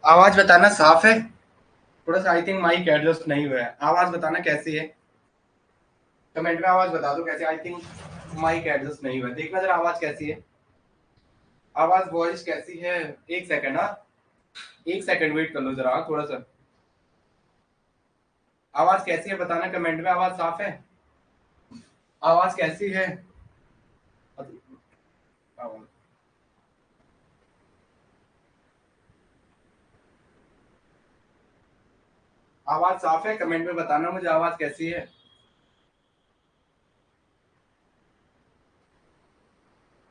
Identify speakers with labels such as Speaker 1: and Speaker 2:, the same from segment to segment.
Speaker 1: आवाज बताना साफ है। थोड़ा सा आई थिंक माइक एडजस्ट नहीं हुआ है। आवाज बताना कैसी है, कमेंट में आवाज बता दो कैसी। आई थिंक माइक एडजस्ट नहीं हुआ है। देखना जरा आवाज कैसी है, आवाज वॉइस कैसी है। एक सेकंड, हाँ एक सेकंड वेट कर लो जरा, थोड़ा सा। आवाज कैसी है बताना कमेंट में। आवाज साफ है, आवाज कैसी है। आवाज साफ है, कमेंट में बताना मुझे आवाज कैसी है।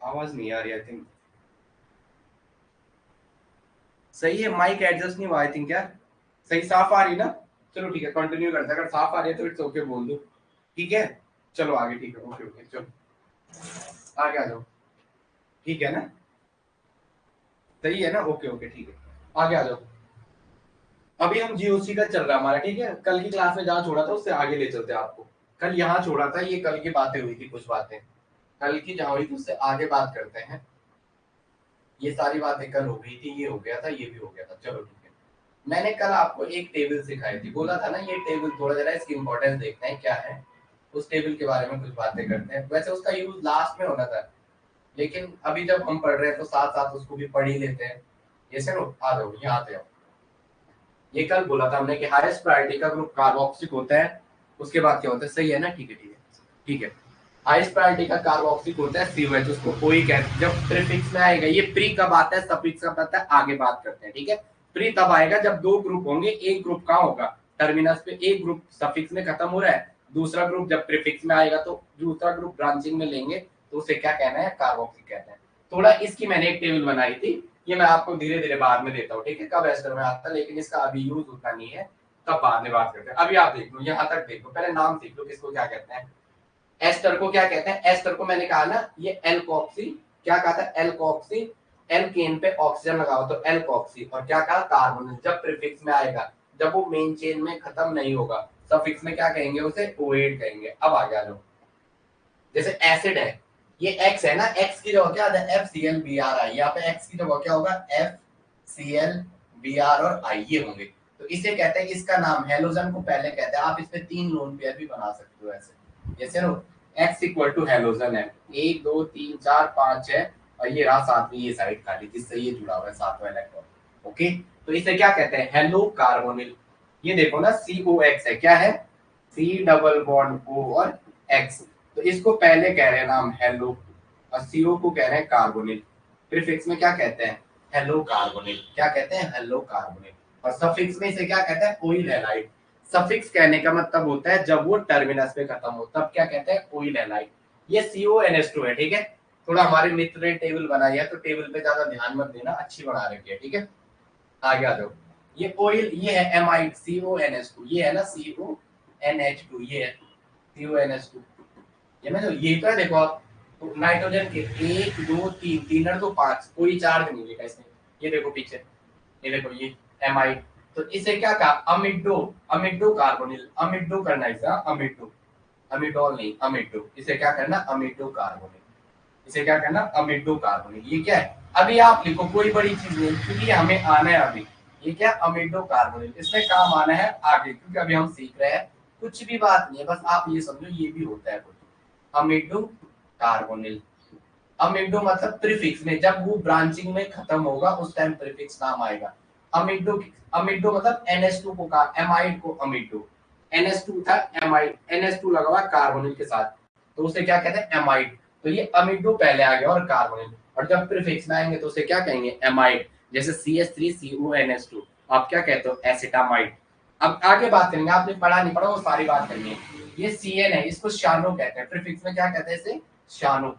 Speaker 1: आवाज नहीं आ रही। आई थिंक सही है, माइक एडजस्ट नहीं हुआ आई थिंक। क्या सही साफ आ रही ना? चलो ठीक है, कंटिन्यू करते हैं। अगर साफ आ रही है तो इट्स ओके बोल दो, ठीक है। चलो आगे, ठीक है, ओके ओके, चलो आगे आ जाओ। ठीक है ना, सही है ना, ओके ओके ठीक है, आगे आ जाओ। अभी हम जीओसी का चल रहा है हमारा, ठीक है। कल की क्लास में जहाँ छोड़ा था उससे आगे ले चलते हैं आपको। कल यहाँ छोड़ा था, ये कल की बातें हुई थी, कुछ बातें कल की जहाँ हुई थी उससे आगे बात करते हैं। ये सारी बातें कल हो गई थी, ये हो गया था, ये भी हो गया था, चलो ठीक है। मैंने कल आपको एक टेबल सिखाई थी, बोला था ना ये टेबल थोड़ा जरा इसकी इंपॉर्टेंस देखते हैं क्या है। उस टेबल के बारे में कुछ बातें करते हैं। वैसे उसका यूज लास्ट में होना था, लेकिन अभी जब हम पढ़ रहे हैं तो साथ साथ उसको भी पढ़ ही लेते हैं। ये सुनो, आ जाओ यहाँ आते हो। ये कल बोला था हमने कि हाईएस्ट प्रायोरिटी का ग्रुप कार्बोक्सिक होता है। उसके बाद क्या होता है, सही है ना, ठीक है ठीक है ठीक है। हाईएस्ट प्रायोरिटी का कार्बोक्सिक होता है COH, उसको कोई कहते हैं। जब प्रीफिक्स में आएगा, ये प्री कब आता है, सफिक्स कब आता है, आगे बात करते हैं, ठीक है। प्री तब आएगा जब दो ग्रुप होंगे। एक ग्रुप कहाँ होगा, टर्मिनस पे। एक ग्रुप सफिक्स में खत्म हो रहा है, दूसरा ग्रुप जब प्रीफिक्स में आएगा तो दूसरा ग्रुप ब्रांचिंग में लेंगे तो उसे क्या कहना है, कार्बोक्सिक कहते हैं। थोड़ा इसकी मैंने एक टेबल बनाई थी, ये मैं आपको धीरे धीरे बाद में देता हूँ, ठीक है, कब एस्टर में आता है, लेकिन इसका अभी यूज उतना नहीं है, तब बाद में बात करते हैं। अभी आप देख लो, यहाँ तक देख लो, पहले नाम सीख लो किसको क्या कहते हैं। एस्टर को क्या कहते हैं, एस्टर को मैंने कहा ना, ये एल्कोक्सी, क्या कहा था, एल्कोक्सी। एल्केन पे ऑक्सीजन लगाओ तो एल्कोक्सी, और क्या कहा, कार्बोनिल। जब प्रीफिक्स में आएगा, जब वो मेन चेन में खत्म नहीं होगा, सफिक्स में क्या कहेंगे, उसे OH कहेंगे। अब आगे आ जाओ। जैसे एसिड है, ये एक्स है ना, एक्स की जगह क्या आता है, FCl Br, यहाँ पे एक्स की जगह क्या होगा, FCl Br और I, ये होंगे। तो इसे कहते हैं, इसका नाम हेलोजन को पहले कहते हैं। आप इसमें 3 लोन पेयर भी बना सकते हो ऐसे, जैसे no X equal to halogen है, 1 2 3 4 5 है, और ये रहा सातवीं ये साइड खाली, जिससे ये जुड़ा हुआ है सातवां इलेक्ट्रॉन। ओके, तो इसे क्या कहते हैं, हेलो कार्बोनिल। ये देखो ना, COX है, क्या है, C डबल बॉन्ड O और X। तो इसको पहले कह रहे हैं नाम हेलो, और CO को कह रहे हैं कार्बोनिल। प्रीफिक्स में क्या कहते हैं, हेलो कार्बोनिल। क्या कहते हैं, हेलो कार्बोनिल। और सफिक्स में इसे क्या कहते हैं, ओइल हैलाइड। सफिक्स कहने का मतलब होता है जब वो टर्मिनस पे खत्म हो, तब क्या कहते हैं, ओइल हैलाइड। ये CONH2 है, ठीक है। थोड़ा हमारे मित्र ने टेबल बनाई है तो टेबल पे ज्यादा ध्यान मत देना, अच्छी बना रखी है, ठीक है। आगे आ जाओ। ये ऑयल, ये है एमाइड, CONH2, ये है ना CONH2, ये है CONH2। ये ना, जो ये तो है, देखो आप, तो नाइट्रोजन के 1 2 3, 3 और 2 5, कोई चार्ज नहीं है इसमें। ये देखो पीछे, ये देखो, ये एमाइड। तो इसे क्या कहा, अमिडो, अमिडो कार्बोनिल। अमिडो करना है इसे, अमिडो, अमिडोल नहीं, अमिडो। इसे क्या करना, अमिडो कार्बोनिल। इसे क्या करना, अमिडो कार्बोनिल। ये क्या है, अभी आप लिखो, कोई बड़ी चीज नहीं, क्योंकि हमें आना है अभी। ये क्या, अमिडो कार्बोनिल। इसमें काम आना है आगे, क्योंकि अभी हम सीख रहे हैं। कुछ भी बात नहीं है, बस आप ये समझो ये भी होता है कुछ। अमिडो कार्बोनिल। अमिडो मतलब प्रीफिक्स में, जब वो ब्रांचिंग में खत्म होगा उस टाइम प्रीफिक्स नाम आएगा। अमिडो, अमिडो मतलब NH2 को कहा, एमाइड को अमिडो। NH2 था एमाइड, NH2 लगा हुआ कार्बोनिल के साथ, तो उसे क्या कहते हैं, एमाइड। तो ये अमिडो पहले आ गया और कार्बोनिल, और जब प्रीफिक्स में आएंगे तो उसे क्या कहेंगे, एमाइड। जैसे CH3CONH2, आप क्या कहते हो, एसिटामाइड। अब आगे बात करेंगे, आपने पढ़ा नहीं पढ़ा वो सारी बात करनी है। ये CN है, इसको शानो कहते हैं। प्रीफिक्स में क्या कहते हैं इसे, शानो।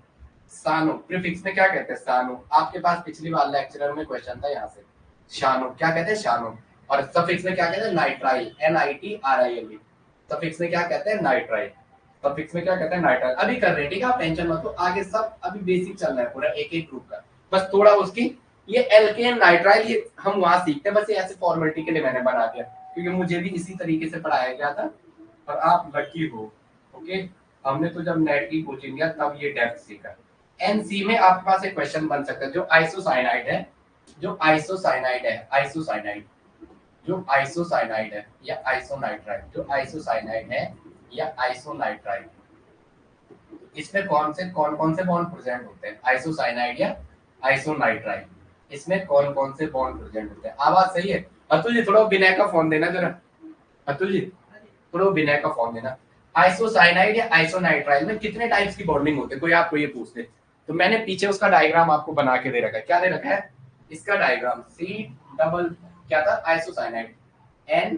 Speaker 1: सानो, प्रीफिक्स में क्या कहते हैं, सानो। आपके पास पिछली बार लेक्चरर में क्वेश्चन था यहाँ से। शानो क्या कहते हैं, शानो। और सफिक्स में क्या कहते हैं, नाइट्राइल, NITRIL। सफिक्स में क्या कहते हैं, नाइट्राइल। सफिक्स में क्या कहते हैं, नाइट्राइल। अभी कर रहे हैं, ठीक है, आप टेंशन मत लो, आगे सब अभी बेसिक चल रहा है पूरा, एक एक ग्रुप का। बस थोड़ा उसकी, ये एल्केन नाइट्राइल, ये हम वहां सीखते हैं, बस ये ऐसे फॉर्मेलिटी के लिए मैंने बना दिया, क्योंकि मुझे भी इसी तरीके से पढ़ाया गया था। और आप लकी हो, ओके। हमने तो जब नेट की कोचिंग लिया तब ये डेप्थ सीखा। NC में आपके पास एक क्वेश्चन बन सकता है, जो आइसोसाइनाइड है, जो आइसोसाइनाइड है, आइसोसाइनाइड, जो आइसोसाइनाइड है या आइसोनाइट्राइड, जो आइसोसाइनाइड है या आइसोनाइट्राइड, इसमें कौन कौन से बॉन्ड प्रेजेंट होते हैं? आइसोसाइनाइड या आइसोनाइट्राइड, इसमें कौन कौन से बॉन्ड प्रेजेंट होते हैं? आवाज सही है? अतुल जी थोड़ा विनय का फोन देना जरा, अतुल जी थोड़ा विनय का फोन देना। आइसोसाइनाइड या आइसोनाइट्राइल में कितने टाइप्स की बॉन्डिंग होती है, कोई आपको ये पूछ ले तो मैंने पीछे उसका डायग्राम आपको बना के दे रखा है। क्या दे रखा है इसका डायग्राम? सी डबल क्या था? Isocyanide, N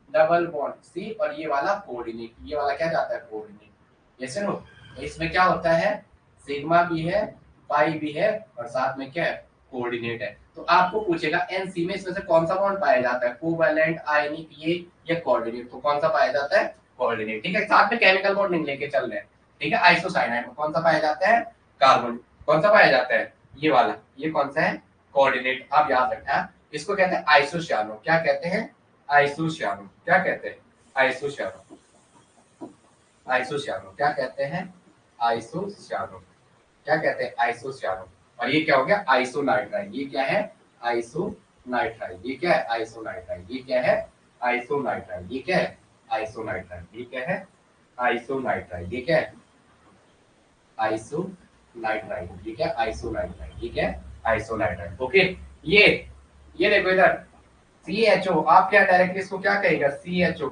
Speaker 1: double bond C, और ये वाला कोऑर्डिनेट, ये वाला क्या जाता है? कोऑर्डिनेट। Yes no? तो इसमें क्या होता है? सिग्मा भी है, पाई भी है, और साथ में क्या है? कोऑर्डिनेट है। तो आपको पूछेगा एनसी में इसमें से कौन सा बॉन्ड पाया जाता है? कोवैलेंट, आयनिक, ये या कोऑर्डिनेट? तो कौन सा पाया जाता है? कोऑर्डिनेट। ठीक है, साथ में केमिकल बॉन्ड नहीं लेके चल रहे हैं। ठीक है, आइसोसाइनाइड में कौन सा पाया जाता है? कार्बन। कौन सा पाया जाता है? ये वाला। ये कौन सा है? कोऑर्डिनेट। आप याद रखना, इसको कहते हैं आइसोसियानो। क्या कहते हैं? आइसोसियानो। क्या कहते हैं? आइसोसियानो। आइसोसियानो क्या कहते हैं? आइसोसियानो। क्या कहते हैं? आइसोसियानो। और ये क्या हो गया? आइसोनाइट्राइल। ये क्या है? आइसोनाइट्राइल। ये क्या है? आइसोनाइट्राइल। ये क्या है? आइसोनाइट्राइल। ये क्या है? आइसोनाइट्राइल। ये क्या है? आइसोनाइट्राइल। ये क्या है? आइसोनाइट्राइल। ये क्या? आइसोनाइट्राइल। ये क्या है? आइसोनाइट्राइल। ओके। ये ये देखो इधर, CHO। आप क्या डायरेक्टली इसको क्या कहेगा? CHO।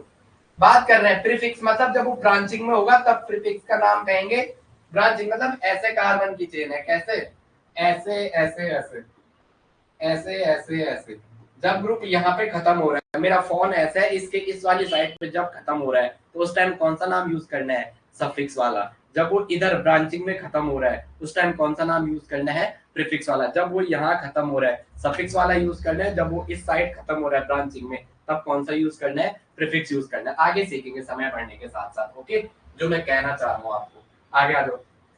Speaker 1: बात कर रहे हैं प्रीफिक्स, मतलब जब वो ब्रांचिंग में होगा तब प्रीफिक्स का नाम कहेंगे। ब्रांचिंग मतलब ऐसे कार्बन की चेन है, कैसे? ऐसे ऐसे ऐसे ऐसे ऐसे ऐसे। जब ग्रुप यहाँ पे खत्म हो रहा है, मेरा फोन ऐसा है, इसके इस वाली साइड पे जब खत्म हो रहा है तो उस टाइम कौन सा नाम यूज करना है? सफिक्स वाला। जब वो इधर ब्रांचिंग में खत्म हो रहा है उस टाइम कौन सा नाम यूज करना है? प्रीफिक्स वाला। जब वो यहाँ खत्म हो रहा है सफिक्स वाला यूज करना है। जब वो इस साइड खत्म हो रहा है ब्रांचिंग में तब कौन सा यूज करना है? प्रीफिक्स यूज करना है। आगे सीखेंगे समय बढ़ने के साथ साथ। ओके, जो मैं कहना चाह रहा हूँ आपको, आगे आ जाओ।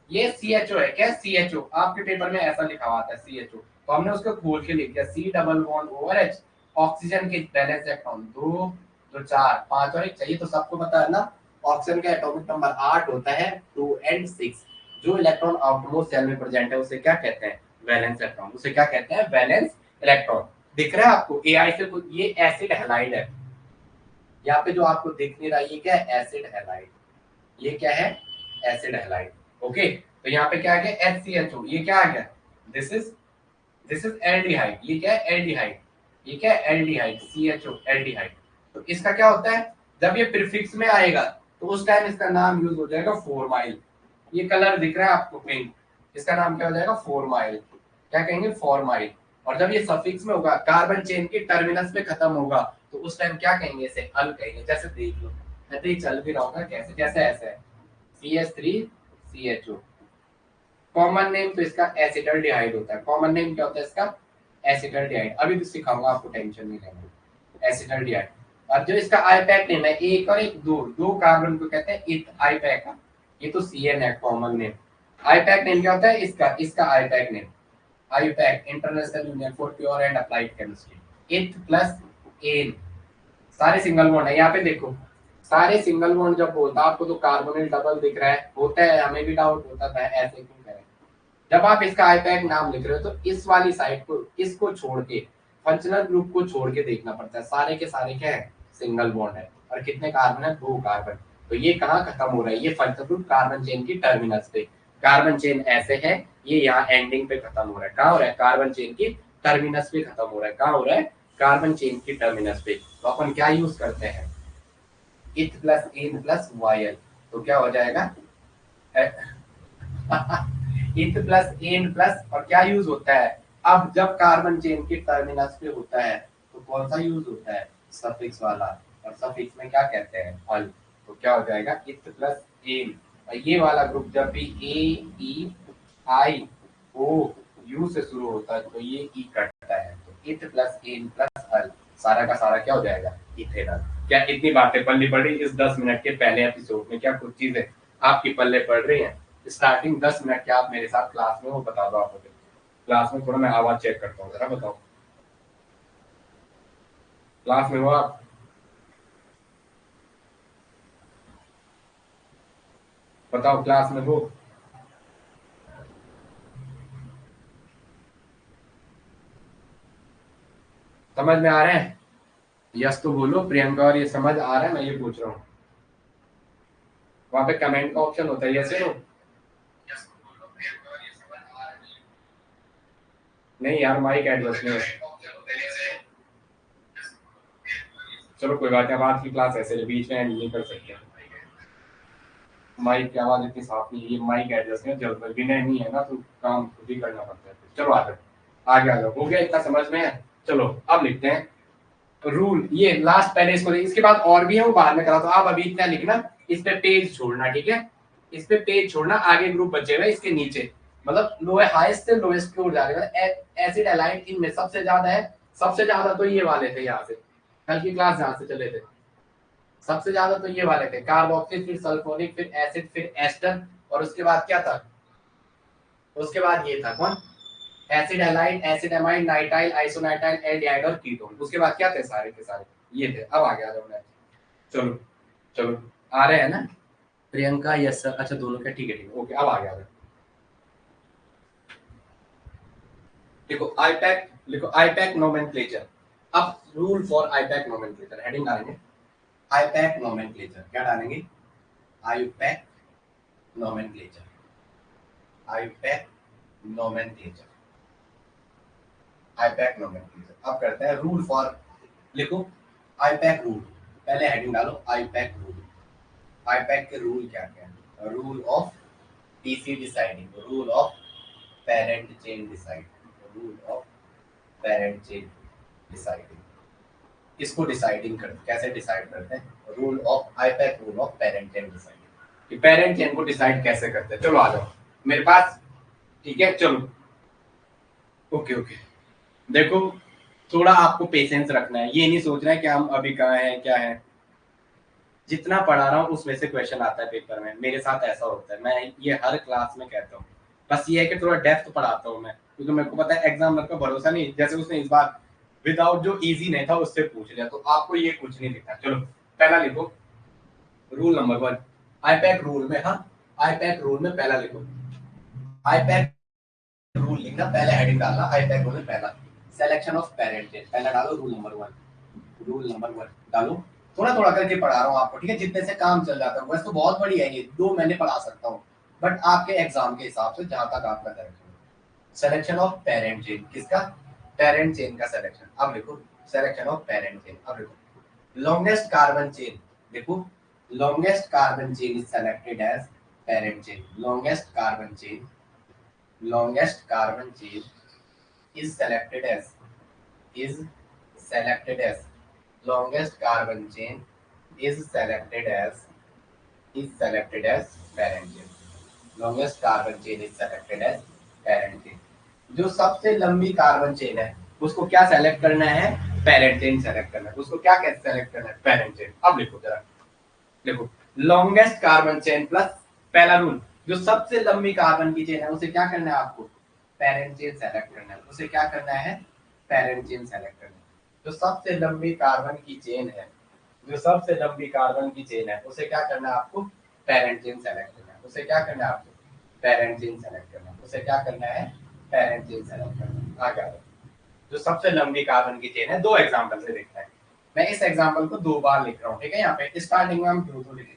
Speaker 1: ये CHO है। क्या? CHO आपके पेपर में ऐसा लिखा हुआ था CHO, तो हमने उसको खोल के लिख दिया। C double bond OH, oxygen के बैलेंस इलेक्ट्रॉन 2 तो 4 5 और 1 चाहिए, तो सबको पता है ना ऑक्सीजन का एटॉमिक नंबर 8 होता है, 2 एंड 6। जो इलेक्ट्रॉन आउटमोस्ट सेल में प्रेजेंट है उसे क्या कहते हैं? Valence electron. उसे क्या कहते हैं? Valence electron. दिख रहा है आपको? AI से ये एसिड हैलाइड है। यहाँ पे जो आपको दिख नहीं रहा ये क्या है? Acid halide. ये क्या है? Acid halide. ओके, तो यहाँ पे क्या आ गया? HCHO। ये क्या आ गया? This is aldehyde. ये क्या है? एल्डिहाइड। ये क्या है? एल्डिहाइड। CHO aldehyde. तो इसका क्या होता है? जब ये प्रीफिक्स में आएगा तो उस टाइम इसका नाम यूज हो जाएगा फॉर्माइल। ये कलर दिख रहा है आपको पिंक, इसका नाम क्या हो जाएगा? फॉर्माइल। क्या कहेंगे? फॉर्माइल। और जब ये सफिक्स में होगा, कार्बन चेन के टर्मिनस पे खत्म होगा, तो उस टाइम क्या कहेंगे? इसे अल कहेंगे। जैसे देख लो, मैं तो ये चल भी रहा हूँ कैसे, जैसे ऐसे है CH3CHO। कॉमन नेम तो इसका एसिटल्डिहाइड होता है। कॉमन नेम क्या होता है इसका? एसिटल्डिहाइड। अभी तो सिखाऊंगा आपको, टेंशन नहीं लेना। एसिटल्डिहाइड। और जो इसका आईपैक नेम है, एक और एक, दो दो कार्बन को कहते हैं इथ आईपैक। ये तो CN है कॉमन नेम। आईपैक नेम क्या होता है इसका? इसका IUPAC name, IUPAC international union for pure and applied chemistry. इथ प्लस एन, सारे सिंगल बॉन्ड है। यहाँ पे देखो, सारे सिंगल बॉन्ड जब बोलता आपको तो कार्बोनिल डबल दिख रहा है, होता है, हमें भी डाउट होता था ऐसे क्यों करें। जब आप इसका आईपैक नाम लिख रहे हो तो इस वाली साइड को, इसको छोड़ के, फंक्शनल ग्रुप को छोड़ के देखना पड़ता है। सारे के सारे क्या है? सिंगल बॉन्ड है। और कितने कार्बन है? 2 कार्बन। तो ये कहाँ खत्म हो रहा है? ये फंक्शनल ग्रुप कार्बन चेन की टर्मिनस पे। कार्बन चेन ऐसे है, ये यहाँ एंडिंग पे खत्म हो रहा है। कहाँ हो रहा है? कार्बन चेन की टर्मिनस पे खत्म हो रहा है। कहाँ हो रहा है? कार्बन चेन की टर्मिनस पे। तो अपन क्या यूज करते हैं? इथ प्लस एन प्लस वायल। तो क्या हो जाएगा? इथ प्लस एन प्लस, और क्या यूज होता है? अब जब कार्बन चेन के टर्मिनस पे होता है तो कौन सा यूज होता है? सफिक्स वाला। और सफिक्स में क्या कहते हैं? अल। तो क्या हो जाएगा? इथ प्लस एन। और ये वाला ग्रुप जब भी AEIO यू से शुरू होता है तो ये ई कटता है, तो इथ प्लस एन प्लस अल, सारा का सारा क्या हो जाएगा? इथेनॉल। क्या इतनी बातें पल्ली पड़ी इस 10 मिनट के पहले एपिसोड में? क्या कुछ चीजें आपकी पल्ले पड़ रही हैं? स्टार्टिंग 10 मिनट के आप मेरे साथ क्लास में हो, बता दो आप मुझे। क्लास में थोड़ा मैं आवाज चेक करता हूँ, जरा बताओ। क्लास में हो आप? बताओ क्लास में हो? समझ में आ रहे हैं? यस तो बोलो प्रियंका, और ये समझ आ रहा है, मैं ये पूछ रहा हूँ। वहां पे कमेंट का ऑप्शन होता है, यस या नो? नहीं यार, माइक एडजस्ट नहीं है। चलो कोई बात नहीं, अब आज की क्लास ऐसे बीच में एंड नहीं कर सकते। माइक की आवाज इतनी साफ नहीं है, ये माइक एडजस्ट नहीं है, जल्द विनय नहीं है ना, तो काम खुद ही करना पड़ता है। चलो आगे आ जाओ, हो गया इतना समझ में है? चलो अब लिखते हैं रूल। ये लास्ट पहले इसको, इसके बाद और भी है, वो बाद में करा, तो आप अभी इतना लिखना, इस पे पेज छोड़ना, ठीक है? इस पे पेज छोड़ना, आगे ग्रुप बचे हुए इसके नीचे, मतलब लोएस्ट हाईएस्ट से लोएस्ट की ओर जा रहे हैं। एसिड एलाइन इनमें सबसे ज्यादा है, सबसे ज्यादा तो ये वाले थे, यहाँ से कल की क्लास जहाँ से चले थे, सबसे ज्यादा तो ये वाले थे, कार्बोक्सिल, फिर सल्फोनिक, फिर एसिड, फिर एस्टर, और उसके बाद क्या था? उसके बाद ये था कौन? Acid halide, acid amide, nitrile, isonitrile, aldehyde और कीटोन। उसके बाद क्या थे? सारे के सारे ये थे। अब आ गया जाओ। चलो चलो, आ रहे हैं ना प्रियंका? Yes sir. अच्छा दोनों का, ठीक है ठीक है, ओके। अब आ गया। देखो आईपैक, लिखो आईपैक नोमेनक्लेचर। अब rule for IUPAC nomenclature, heading डालेंगे आईपैक नोमेनक्लेचर। क्या डालेंगे? IUPAC nomenclature, IUPAC nomenclature, IUPAC nomenclature. अब करते हैं रूल फॉर, लिखो आईपैक रूल, पहले हेडिंग डालो आईपैक रूल। आईपैक के रूल क्या क्या है? Rule of TC deciding, rule of parent chain deciding, rule of parent chain deciding. इसको डिसाइडिंग करते, कैसे डिसाइड करते हैं? Rule of IUPAC, rule of parent chain deciding, कि पेरेंट चेन को डिसाइड कैसे करते हैं। चलो आ जाओ मेरे पास, ठीक है? चलो ओके ओके। देखो थोड़ा आपको पेशेंस रखना है, ये नहीं सोचना है कि हम अभी कहाँ हैं क्या है। जितना पढ़ा रहा हूँ उसमें से क्वेश्चन आता है पेपर में, मेरे साथ ऐसा होता है, मैं ये हर क्लास में कहता हूँ। बस ये है कि थोड़ा डेप्थ पढ़ाता हूँ मैं, क्योंकि मेरे को पता है एग्जाम का भरोसा नहीं, जैसे उसने इस बार विदाउट जो इजी नहीं था उससे पूछ लिया, तो आपको ये कुछ नहीं दिखता। चलो पहला लिखो रूल नंबर 1 आईपैक रूल में। हाँ आईपैक रूल में पहला लिखो, आईपैक रूल लिखना, पहले हेडिंग डालना आईपैक रूल में पहला सिलेक्शन ऑफ पेरेंट। पहला डालो रूल नंबर 1, रूल नंबर 1 डालो। थोड़ा थोड़ा करके पढ़ा रहा हूँ आपको, ठीक है? जितने से काम चल जाता है, वैसे तो बहुत बड़ी है ये, 2 महीने पढ़ा सकता हूँ, बट आपके एग्जाम के हिसाब से जहां तक आपका सिलेक्शन ऑफ पेरेंट चेन, किसका? पेरेंट चेन का सिलेक्शन। अब लिखो सिलेक्शन ऑफ पेरेंट चेन। अब लिखो लॉन्गेस्ट कार्बन चेन, देखो longest carbon chain is selected as parent chain. Longest carbon chain, longest carbon chain is selected as, is selected as, longest carbon chain is selected as, is selected as parent chain. Longest carbon chain is selected as parent chain. जो सबसे लंबी carbon chain है उसको क्या select करना है? Parent chain select करना है। उसको क्या कैसे सेलेक्ट करना है? Parent chain. अब लिखो जरा, देखो लॉन्गेस्ट कार्बन चेन प्लस पहला रूल, जो सबसे लंबी कार्बन की चेन है उसे क्या करना है आपको? पेरेंट चेन सेलेक्ट करना है। उसे क्या करना है? पेरेंट चेन सेलेक्ट करना है। जो सबसे लंबी कार्बन की चेन है, जो सबसे लंबी कार्बन की चेन है उसे क्या करना है आपको? पेरेंट चेन सेलेक्ट करना है। उसे क्या करना है आपको? पेरेंट चेन सेलेक्ट करना है। उसे क्या करना है? पेरेंट चेन सेलेक्ट करना है। आगे जो सबसे लंबी कार्बन की चेन है, दो एग्जांपल से देखते हैं। मैं इस एग्जांपल को 2 बार लिख रहा हूँ, ठीक है? यहाँ पे स्टार्टिंग में हम 2 लिखेंगे।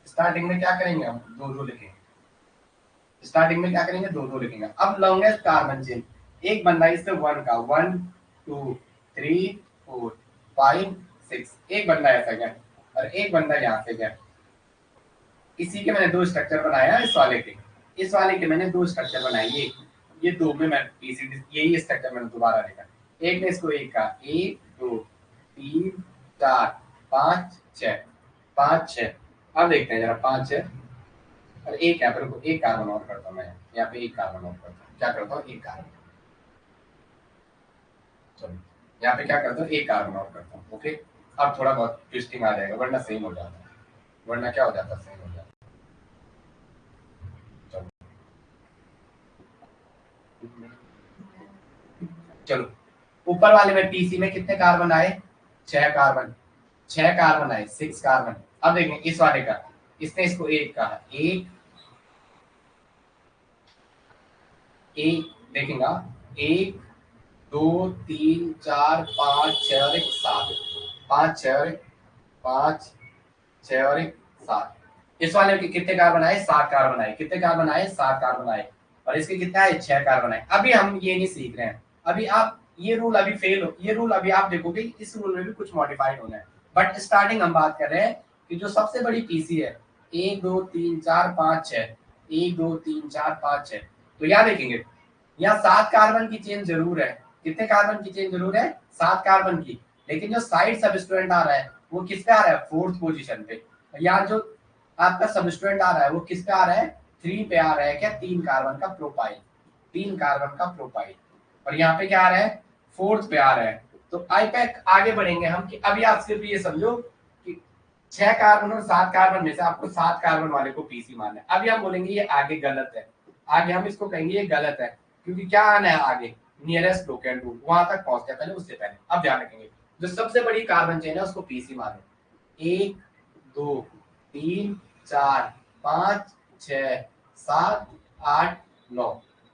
Speaker 1: स्टार्टिंग में क्या करेंगे? हम 2 लिखेंगे। स्टार्टिंग में क्या करेंगे? 2 लिखेंगे। अब लॉन्गेस्ट कार्बन चेन, एक बंदा इससे 1 का 1 2 3 4 5 6, एक बंदा ऐसा गया और एक बंदा यहाँ से गया। इसी के मैंने 2 स्ट्रक्चर बनाया, इस वाले के, इस वाले के मैंने 2 स्ट्रक्चर बनाए। ये 2 में मैं पीसीडी यही स्ट्रक्चर मैंने दोबारा लिखा। एक ने इसको एक का 1 2 3 4 5 6 5 6। अब देखते हैं जरा 5 6 और एक यहाँ पर एक कार्बन और करता हूँ। मैं यहाँ पे एक कार्बन और करता हूँ। क्या करता हूँ? एक कार्बन, चलो यहाँ पे क्या करता हूँ? एक कार्बन और करता हूँ। ओके, अब थोड़ा बहुत ट्विस्टिंग आ जाएगा, वरना सेम हो जाता है। वरना क्या हो जाता है? सेम हो जाता है। चलो ऊपर वाले में पीसी में कितने कार्बन आए? 6 कार्बन, 6 कार्बन आए, 6 कार्बन। अब देखें इस वाले का, इसने इसको एक कहा, एक एक देखेंगे एक 2 3 4 5 6 और 1 7, 5 6 और 1 5 6 और 1 7। इस वाले के कितने कार्बन आए? 7 कार्बन आए। कितने कार्बन आए? 7 कार्बन आए। और इसके कितने आए? 6 कार्बन आए। अभी हम ये नहीं सीख रहे हैं, अभी आप ये रूल अभी फेल हो, ये रूल अभी आप देखोगे इस रूल में भी कुछ मॉडिफाइड होना है, बट स्टार्टिंग हम बात कर रहे हैं कि जो सबसे बड़ी पीसी है 1 2 3 4 5 6, 1 2 3 4 5 6, तो यहाँ देखेंगे यहाँ 7 कार्बन की चेन जरूर है। कितने कार्बन की चेन जरूर है? 7 कार्बन की। लेकिन जो साइड सबस्टेंट आ रहा है वो किस पे आ रहा है? 4th पोजीशन पे। यहाँ जो आपका सबस्टेंट आ रहा है वो किस पे आ रहा है? 3 पे आ रहा है। क्या? 3 कार्बन का प्रोपाइल, 3 कार्बन का प्रोपाइल। और यहाँ पे क्या आ रहा है? 4th पे आ रहा है। तो आईपैक आगे बढ़ेंगे हम कि अभी आप सिर्फ ये समझो कि 6 कार्बन और 7 कार्बन में से आपको 7 कार्बन वाले को पीसी मानना है। अभी हम बोलेंगे ये आगे गलत है, आगे हम इसको कहेंगे ये गलत है, क्योंकि क्या आना है आगे? नियरेस्ट लोकेल रूट, वहां तक पहुंचते हैं पहले, उससे पहले अब ध्यान रखेंगे जो सबसे बड़ी कार्बन चेन है उसको पीसी मानो। 1 2 3 4 5 6 7 8 9,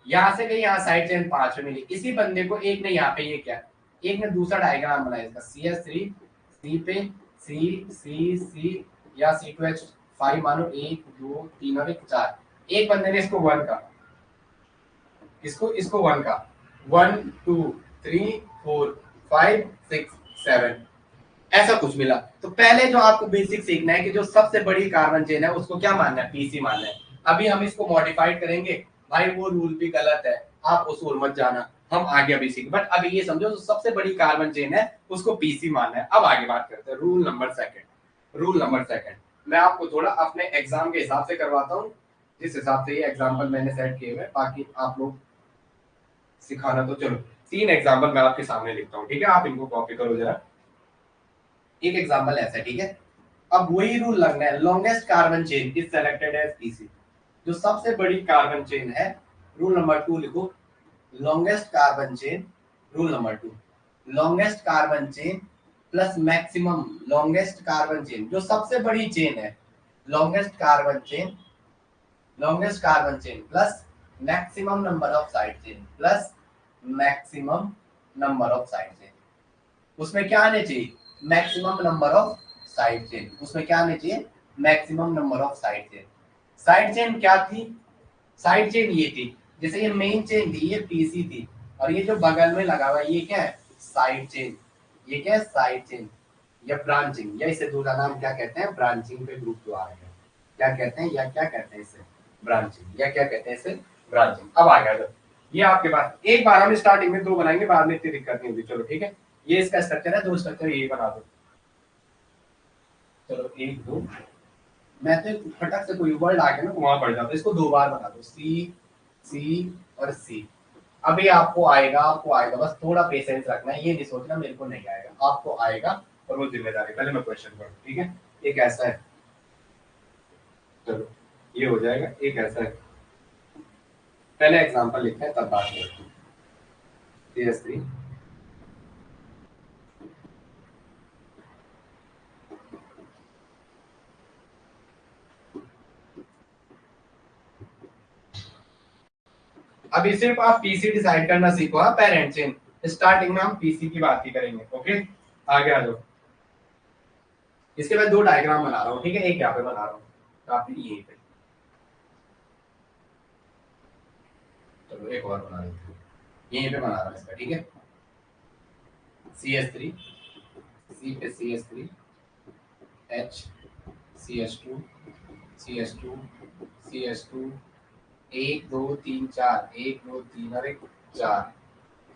Speaker 1: यहां से गई यहाँ साइड चेन 5 में मिली। इसी बंदे को एक ने यहाँ पे ये क्या, एक ने दूसरा डायग्राम बनाया इसका CH3, सी पे सी या C2H5 मानो 1 2 3 और 1 4। एक बंदे ने इसको 1 का, इसको 1 का 1 2 3 4 5 6 7 ऐसा कुछ मिला। तो पहले जो आपको बेसिक सीखना है कि जो सबसे बड़ी कार्बन चेन है उसको क्या मानना है? पीसी मानना है। अभी हम इसको मॉडिफाइड करेंगे, भाई वो रूल भी गलत है, आप उस ओर मत जाना, हम आगे अभी सीख, बट अभी ये समझो जो सबसे बड़ी कार्बन चेन है उसको पीसी मानना है। अब आगे बात करते हैं rule number second. Rule number second मैं आपको थोड़ा अपने एग्जाम के हिसाब से करवाता हूँ, जिस हिसाब से ये एग्जाम्पल मैंने सेट किए हुए, बाकी आप लोग सिखाना तो चलो 3 एग्जाम्पल मैं आपके सामने लिखता हूँ, ठीक है? आप इनको कॉपी करो जरा। एक एग्जांपल ऐसा है, ठीक है? अब वही रूल लगना है, longest carbon chain is selected as PC. जो सबसे बड़ी कार्बन चेन है, रूल नंबर 2 लिखो, longest carbon chain, rule number 2, longest carbon chain plus maximum, longest carbon chain जो सबसे बड़ी चेन है, longest carbon chain, longest carbon chain plus maximum number of side chain, plus maximum number of side chain. उसमें क्या आने चाहिए? Maximum number of side chain. उसमें क्या आने चाहिए? Maximum number of side chain. Side chain क्या थी? साइड चेन ये थी, जैसे ये मेन चेन थी, ये पीसी थी, और ये जो बगल में लगा हुआ है ये क्या है? Side chain. ये क्या है? साइड चेन या ब्रांचिंग, या इसे दूसरा नाम क्या कहते हैं? ब्रांचिंग पे ग्रुप जो आ रहे हैं, क्या कहते हैं, या क्या कहते हैं इसे? ब्रांचिंग, या क्या कहते हैं इसे? ब्रांचिंग। अब आ गया ये आपके पास, एक बार हम स्टार्टिंग में 2 बनाएंगे, बाद में इतनी दिक्कत नहीं होगी। चलो ठीक है, ये इसका स्ट्रक्चर है, 2 स्ट्रक्चर ये बना दो। चलो 1 2, मैं तो फटक से कोई वर्ड आ गया ना वहां पड़ जाता, इसको 2 बार बना दो, सी और सी। अभी आपको आएगा, बस थोड़ा पेशेंस रखना है, ये नहीं सोचना मेरे को नहीं आएगा, आपको आएगा और वो जिम्मेदारी। पहले मैं क्वेश्चन पढ़ूं, ठीक है? एक ऐसा है, चलो ये हो जाएगा। एक ऐसा है, पहले एग्जांपल लिखते हैं तब बात करते हैं। CH3 अभी सिर्फ आप पीसी डिसाइड करना सीखो, हाँ पेरेंट चेन। स्टार्टिंग में हम पीसी की बात ही करेंगे, ओके? आगे आ जाओ। इसके बाद 2 डायग्राम बना रहा हूँ, ठीक है? एक यहाँ पे बना रहा हूँ, काफी यहीं पे, चलो एक और बना लेते हैं, यहीं पे बना रहा हूँ इसका, ठीक है? CH3, C पे CH3, H, CH2, CH2, CH2, 1 2 3 4, 1 2 3 और 1 4।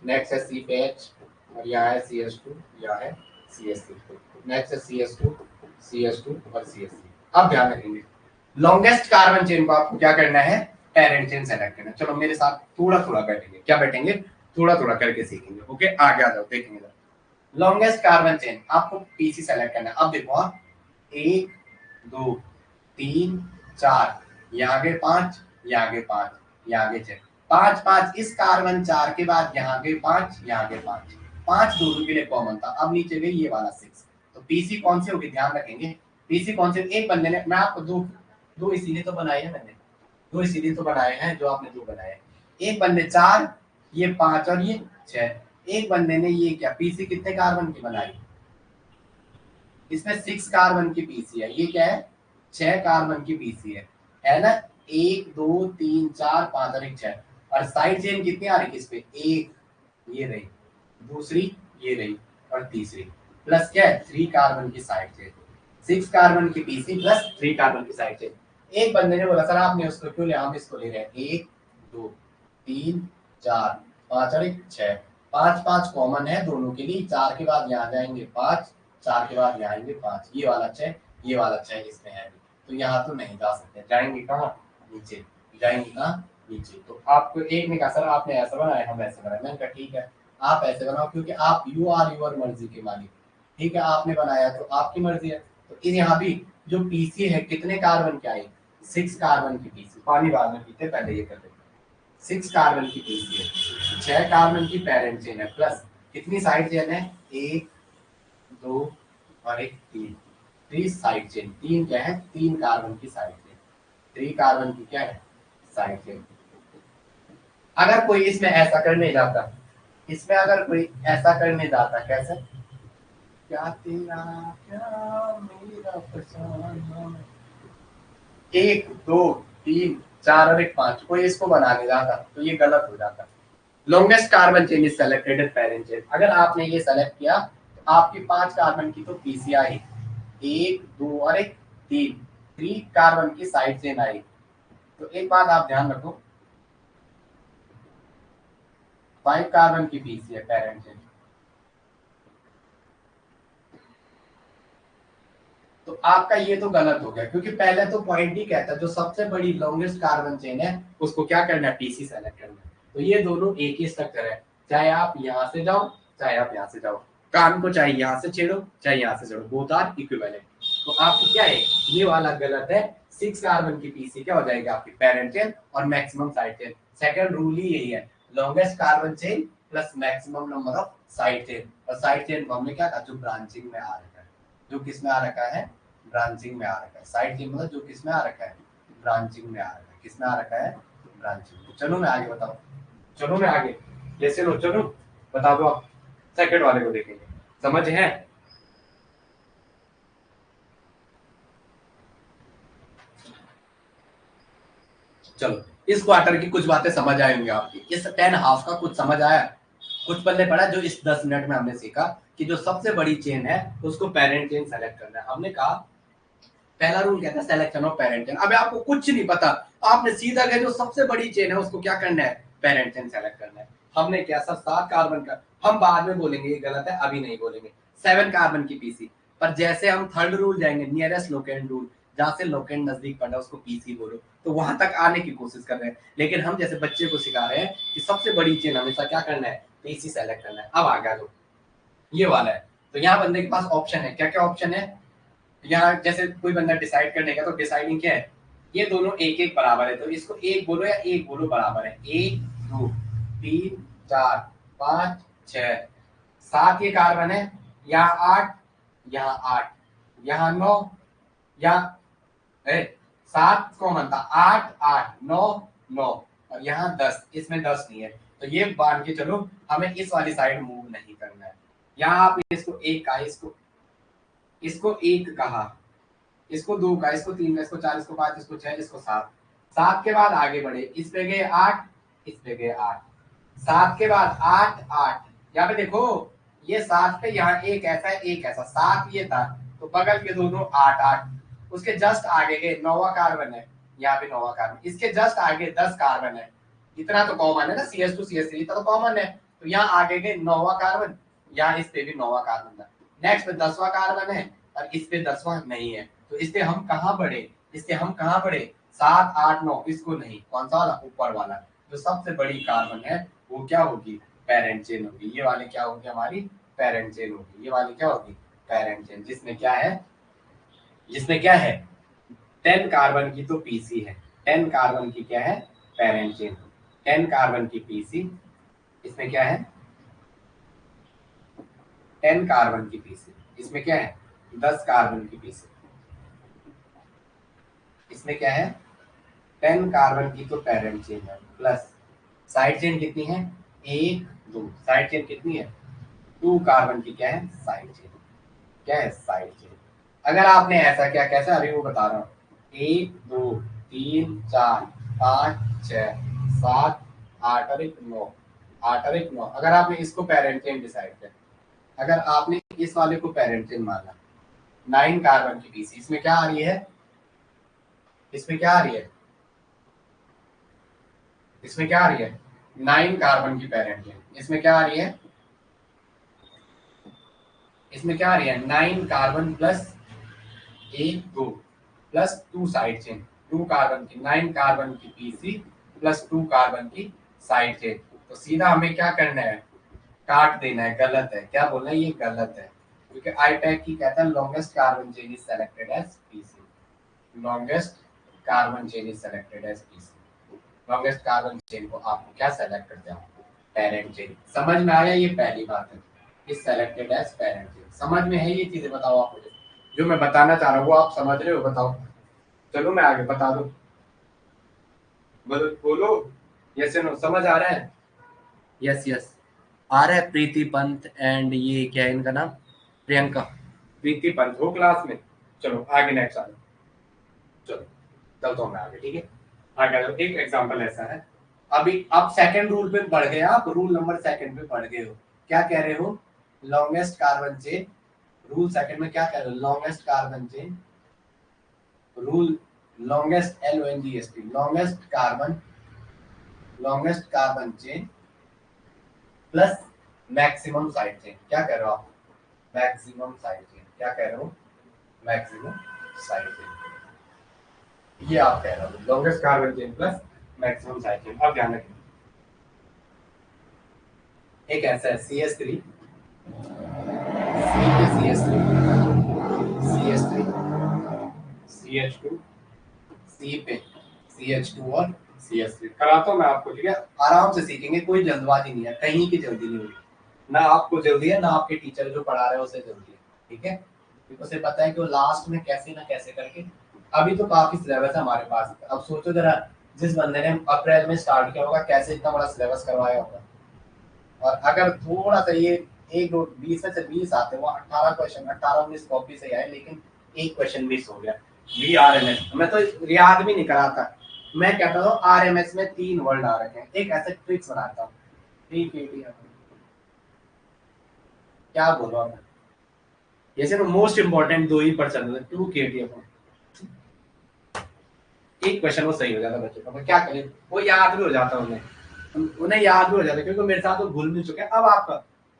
Speaker 1: नेक्स्ट है C पे H, और यहाँ है CH2, यहाँ है CH3। नेक्स्ट है CH2, CH2 और CH3। अब ध्यान रखेंगे, लॉन्गेस्ट कार्बन चेन को आपको क्या करना है? पेरेंट चेन सेलेक्ट करना है। चलो मेरे साथ थोड़ा थोड़ा बैठेंगे, क्या बैठेंगे? थोड़ा थोड़ा करके सीखेंगे, ओके? आगे आ जाओ, देखेंगे। लॉन्गेस्ट कार्बन चेन आपको पीसी सेलेक्ट करना है। अब देखो, 1 2 3 4, यहाँ आगे 5, यहाँ आगे 5, यहाँ आगे 6, 5 5, इस कार्बन 4 के बाद यहाँ आगे 5, यहाँ आगे 5, 5 दोनों के लिए कॉमन था। अब नीचे गई ये वाला 6, तो पीसी कौन सी होगी? ध्यान रखेंगे, पीसी कौन सी? एक बंदे ने, मैं आपको दो इसीलिए तो बनाए हैं मैंने, 2 इसीलिए तो बनाए हैं जो आपने 2 बनाए हैं। एक बंदे 4, ये 5 और ये 6, एक बंदे ने ये क्या पीसी कितने कार्बन की बनाई, इसमें 6 कार्बन की पीसी है, ये क्या है 6 कार्बन की पीसी है ना। 1 2 3 4 5 और 1 6, और साइड चेन कितनी आ रही है इस पे, एक ये रही, दूसरी ये रही, और तीसरी, प्लस क्या है 3 कार्बन की साइड चेन, 6 कार्बन की पीसी प्लस 3 कार्बन की साइड चेन। एक बंदे ने बोला सर आपने उसको क्यों लिया, हम इसको ले रहे हैं, 1 2 3 4 5 और 1 6, 5 5 कॉमन है दोनों के लिए, 4 के बाद यहाँ जाएंगे 5, 4 के बाद यहाँ आएंगे 5, ये वाला 6, ये वाला 6 इसमें है, तो यहाँ तो नहीं जा सकते, जाएंगे कहाँ नीचे, जाएंगे कहाँ नीचे। तो आपको एक ने कहा सर आपने ऐसा बनाया हम ऐसे बनाए, मैंने कहा ठीक है आप ऐसे बनाओ क्योंकि आप यू आर योर मर्जी के मालिक, ठीक है आपने बनाया तो आपकी मर्जी है। तो इस यहाँ भी जो पीसी है कितने कार्बन के आए, 6 कार्बन की पीसी, पानी बाद में पीते पहले ये कर देते, 6 कार्बन की पीसी है, 6 कार्बन की पेरेंट चेन है, प्लस कितनी साइड चेन है, 1 2 और 1 3, 3 साइड चेन, 3 क्या है 3 कार्बन की साइड चेन, 3 कार्बन की क्या है साइड चेन। अगर कोई इसमें ऐसा करने जाता, इसमें अगर कोई ऐसा करने जाता कैसे, क्या तेरा क्या मेरा पसंद, 1 2 3 4 और 1 5, कोई इसको बनाने जाता तो ये गलत हो जाता। Longest carbon chain is selected parent chain, अगर आपने ये सेलेक्ट किया तो आपकी 5 कार्बन की तो पीसी आई, 1 2 और 1 3, 3 कार्बन की साइड चेन आई। तो एक बात आप ध्यान रखो, 5 कार्बन की पीसी है पेरेंट चेन, तो आपका ये तो गलत हो गया क्योंकि पहले तो पॉइंट ही कहता है जो सबसे बड़ी लॉन्गेस्ट कार्बन चेन है उसको क्या करना है पीसी सेलेक्ट करना है। तो ये दोनों एक ही स्ट्रक्चर है, चाहे आप यहाँ से जाओ चाहे आप यहाँ से जाओ, कान को चाहे यहाँ से छेड़ो चाहे यहाँ से छेड़ो, बोथ आर इक्विवेलेंट। तो आपकी क्या है ये वाला गलत है, 6 कार्बन की पीसी क्या हो जाएगी आपकी पेरेंट चेन और maximum side chain. Second rule ही यही है, longest carbon chain plus maximum number of side chain, और साइड चेन को हमने क्या कहा जो ब्रांचिंग में आ रखा है, जो किस में आ रखा है ब्रांचिंग में आ रखा है, साइड चेन मतलब जो किस में आ रखा है ब्रांचिंग में आ रखा है, किस में आ रखा है ब्रांचिंग। तो चलो मैं आगे बताऊं, चलो मैं आगे जैसे लो चलो बता दो आप, सेकंड वाले को देखेंगे, समझ है। चलो इस क्वार्टर की कुछ बातें समझ आई होंगी आपकी, इस 10 हाफ का कुछ समझ आया, कुछ पल्ले पड़ा जो इस 10 मिनट में हमने सीखा कि जो सबसे बड़ी चेन है उसको पेरेंट चेन सेलेक्ट करना है। हमने कहा पहला रूल कहता है सिलेक्शन ऑफ पेरेंट चेन, अबे आपको कुछ नहीं पता, आपने सीधा गया जो सबसे बड़ी चेन है उसको क्या करना है पेरेंट चेन सेलेक्ट करना है। हमने क्या सब 7 कार्बन का, हम बाद में बोलेंगे ये गलत है अभी नहीं बोलेंगे, 7 कार्बन की पीसी, पर जैसे हम थर्ड रूल जाएंगे नियरेस्ट लोकेंड रूल, जहां से लोकेंड नजदीक पड़ा उसको पीसी बोलो, तो वहां तक आने की कोशिश कर रहे हैं, लेकिन हम जैसे बच्चे को सिखा रहे हैं कि सबसे बड़ी चेन हमेशा क्या करना है पीसी सेलेक्ट करना है। अब आ गया जो ये वाला है, तो यहाँ बंदे के पास ऑप्शन है, क्या क्या ऑप्शन है, यहाँ जैसे कोई बंदा डिसाइड करने का तो डिसाइडिंग क्या है, ये दोनों एक एक बराबर है तो इसको एक बोलो या एक बोलो बराबर है, 1 2 3 4 5 6 7 ये कार्बन है, यहाँ 8 यहाँ 8 यहाँ 9, यहाँ 7 कॉमन था 8 8 9 9, और यहाँ 10, इसमें 10 नहीं है, तो ये मान के चलो हमें इस वाली साइड मूव नहीं करना है। यहाँ आप इसको एक का इसको एक कहा, इसको 2 का, इसको 3 का, इसको 4, इसको 5, इसको 6, इसको 7, 7 के बाद आगे बढ़े, इस पे गए 8, इस पे गए 8, 7 के बाद 8 8, यहाँ पे देखो ये 7 पे यहाँ एक ऐसा है एक ऐसा, 7 ये था तो बगल के दोनों 8 8, उसके जस्ट आगे गए 9वां कार्बन है, यहाँ पे 9वां कार्बन, इसके जस्ट आगे 10 कार्बन है, इतना तो कॉमन है ना CS2 CS3 इतना तो कॉमन है, तो यहाँ आगे गए 9वां कार्बन, यहाँ इस पे भी 9वां कार्बन था, नेक्स्ट पे 10वां कार्बन है और इस पे 10वां नहीं है, तो इससे हम कहाँ बढ़े, इससे हम कहाँ बढ़े 7 8 9, इसको नहीं, कौन सा वाला ऊपर वाला, जो सबसे बड़ी कार्बन है वो क्या होगी पेरेंट चेन होगी, ये वाली क्या होगी हमारी पेरेंट चेन होगी, ये वाली क्या होगी पेरेंट चेन, जिसमें क्या है 10 कार्बन की तो पीसी है, 10 कार्बन की क्या है पेरेंट चेन, 10 कार्बन की पीसी, इसमें क्या है 10 कार्बन की पीसी, इसमें क्या है 10 कार्बन की पीसी, इसमें क्या है 10 कार्बन की तो पेरेंट चेन है, प्लस साइड चेन कितनी है 1 2 साइड चेन कितनी है 2 कार्बन की क्या है साइड चेन, क्या है साइड चेन। अगर आपने ऐसा किया कैसे अभी वो बता रहा हूँ 1 2 3 4 5 6 7 8 और 1 9 8 और 1 9। अगर आपने इसको पेरेंट चेन डिसाइड किया, अगर आपने इस वाले को पेरेंट चेन माना 9 कार्बन की पीसी, इसमें क्या आ रही है इसमें क्या आ रही है इसमें क्या आ रही है 9 कार्बन की पेरेंट चेन, इसमें क्या आ रही है इसमें क्या आ रही है 9 carbon plus 1 2 plus 2 side chain 2 carbon की 9 कार्बन की पीसी प्लस 2 कार्बन की साइड चेन। तो सीधा हमें क्या करना है काट देना है, गलत है, क्या बोलना है ये गलत है, क्योंकि आईपैक की कहता है longest carbon chain is selected as PC, longest carbon chain is selected as PC, longest carbon chain को आपको क्या सेलेक्ट करते हैं पेरेंट चेन। समझ में आया ये पहली बात है, is selected as parent chain. समझ में है ये चीजें, बताओ आप मुझे जो मैं बताना चाह रहा हूँ वो आप समझ रहे हो, बताओ। चलो मैं आगे बता दो, बोलो यस नो, समझ आ रहा है यस यस आ रहा है। प्रीति पंत एंड ये क्या है इनका नाम प्रियंका, प्रीति पंत हो क्लास में। चलो आगे नेक्स्ट आ जाओ, चलो चलता हूँ मैं आगे, ठीक है आगे आ जाओ। एक एग्जांपल ऐसा है, अभी आप सेकंड रूल पे पढ़ गए, आप रूल नंबर सेकंड पे पढ़ गए हो, क्या कह रहे हो longest carbon chain, rule second में क्या कह रहे हो longest carbon chain, rule longest LONGEST longest carbon chain plus maximum side chain, क्या कह रहे हो आप मैक्सिमम साइड चेन, क्या कह रहे हो मैक्सिमम साइड चेन, ये आप कह रहे हो longest carbon chain plus maximum side chain. अब ध्यान रखिए एक ऐसा है CH3 C पे CH3 CH2 C पे CH2 और CH3 कराता हूँ मैं आपको, ठीक है आराम से सीखेंगे, कोई जल्दबाजी नहीं है, कहीं की जल्दी नहीं होगी, ना आपको जल्दी है ना आपके टीचर जो पढ़ा रहे हैं उसे जल्दी है, ठीक है क्योंकि उसे पता है कि वो लास्ट में कैसे ना कैसे करके, अभी तो काफी सिलेबस है हमारे पास। अब सोचो जरा जिस बंदे ने अप्रैल में स्टार्ट किया होगा कैसे इतना बड़ा सिलेबस करवाया होगा, और अगर थोड़ा सा ये 1 2 20 में से 20 आते वो 18 क्वेश्चन 18 19 कॉपी से आए, लेकिन एक क्वेश्चन मिस हो गया VRMS, मैं तो याद भी नहीं कराता, मैं कहता हूँ RMS में 3 वर्ड आ रखे हैं, एक ऐसे ट्रिक्स बनाता हूँ, ठीक है क्या बोल रहा हूँ ये सिर्फ मोस्ट इंपोर्टेंट 2 ही पर चल रहे 2 KT एक क्वेश्चन वो सही हो जाता बच्चों का, क्या करें वो याद भी हो जाता उन्हें याद भी हो जाता, क्योंकि मेरे साथ वो भूल भी चुके हैं। अब आपका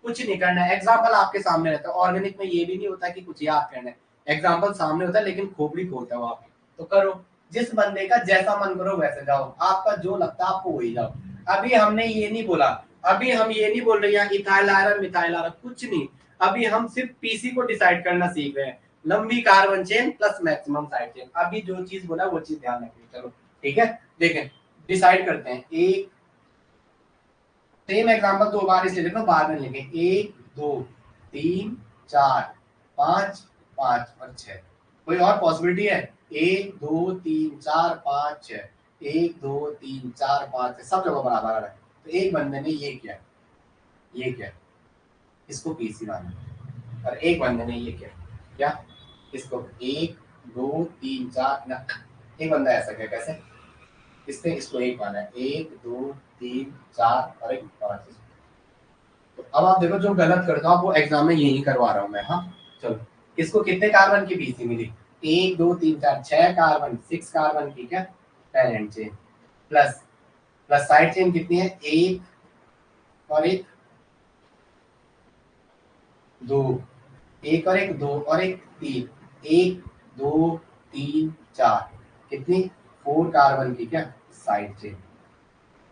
Speaker 1: कुछ नहीं करना है, एग्जाम्पल आपके सामने रहता है, ऑर्गेनिक में ये भी नहीं होता कि कुछ याद करना है, एग्जाम्पल सामने होता है लेकिन खोपड़ी खोलता है वो आपकी, तो करो जिस बंदे का जैसा मन करो वैसे जाओ, आपका जो लगता है आपको वही जाओ। अभी हमने ये नहीं बोला, अभी हम ये नहीं बोल रहे हैं इथाइल आयरन मिथाइल आयरन, कुछ नहीं, अभी हम सिर्फ पीसी को डिसाइड करना सीख रहे हैं, लंबी carbon chain plus maximum side chain. अभी जो चीज बोला वो चीज ध्यान रखिए, चलो ठीक है देखें डिसाइड करते हैं। एक सेम एग्जांपल 2 बार इसलिए देखो बाद में लिखें 1 2 3 4 5 5 और 6, कोई और पॉसिबिलिटी है 1 2 3 4 5 6 1 2 3 4 5 6 सब जगह बराबर आ रहा है, तो एक बंदे ने ये किया इसको पीसी माना, और एक बंदे ने ये किया क्या इसको 1 2 3 4 ना, एक बंदा ऐसा किया कैसे इसने इसको 1 माना है 1 2 3 4 और 1 5। तो अब आप देखो जो गलत करता हूँ वो एग्जाम में यही करवा रहा हूँ मैं, हाँ चलो इसको कितने कार्बन की पीसी मिली 1 2 3 4 6 कार्बन 6 कार्बन की क्या parent chain, plus plus side chain कितनी है 1 और 1 2 1 और 1 2 और 1 3 1 2 3 4 कितनी 4 कार्बन की क्या साइड चेन,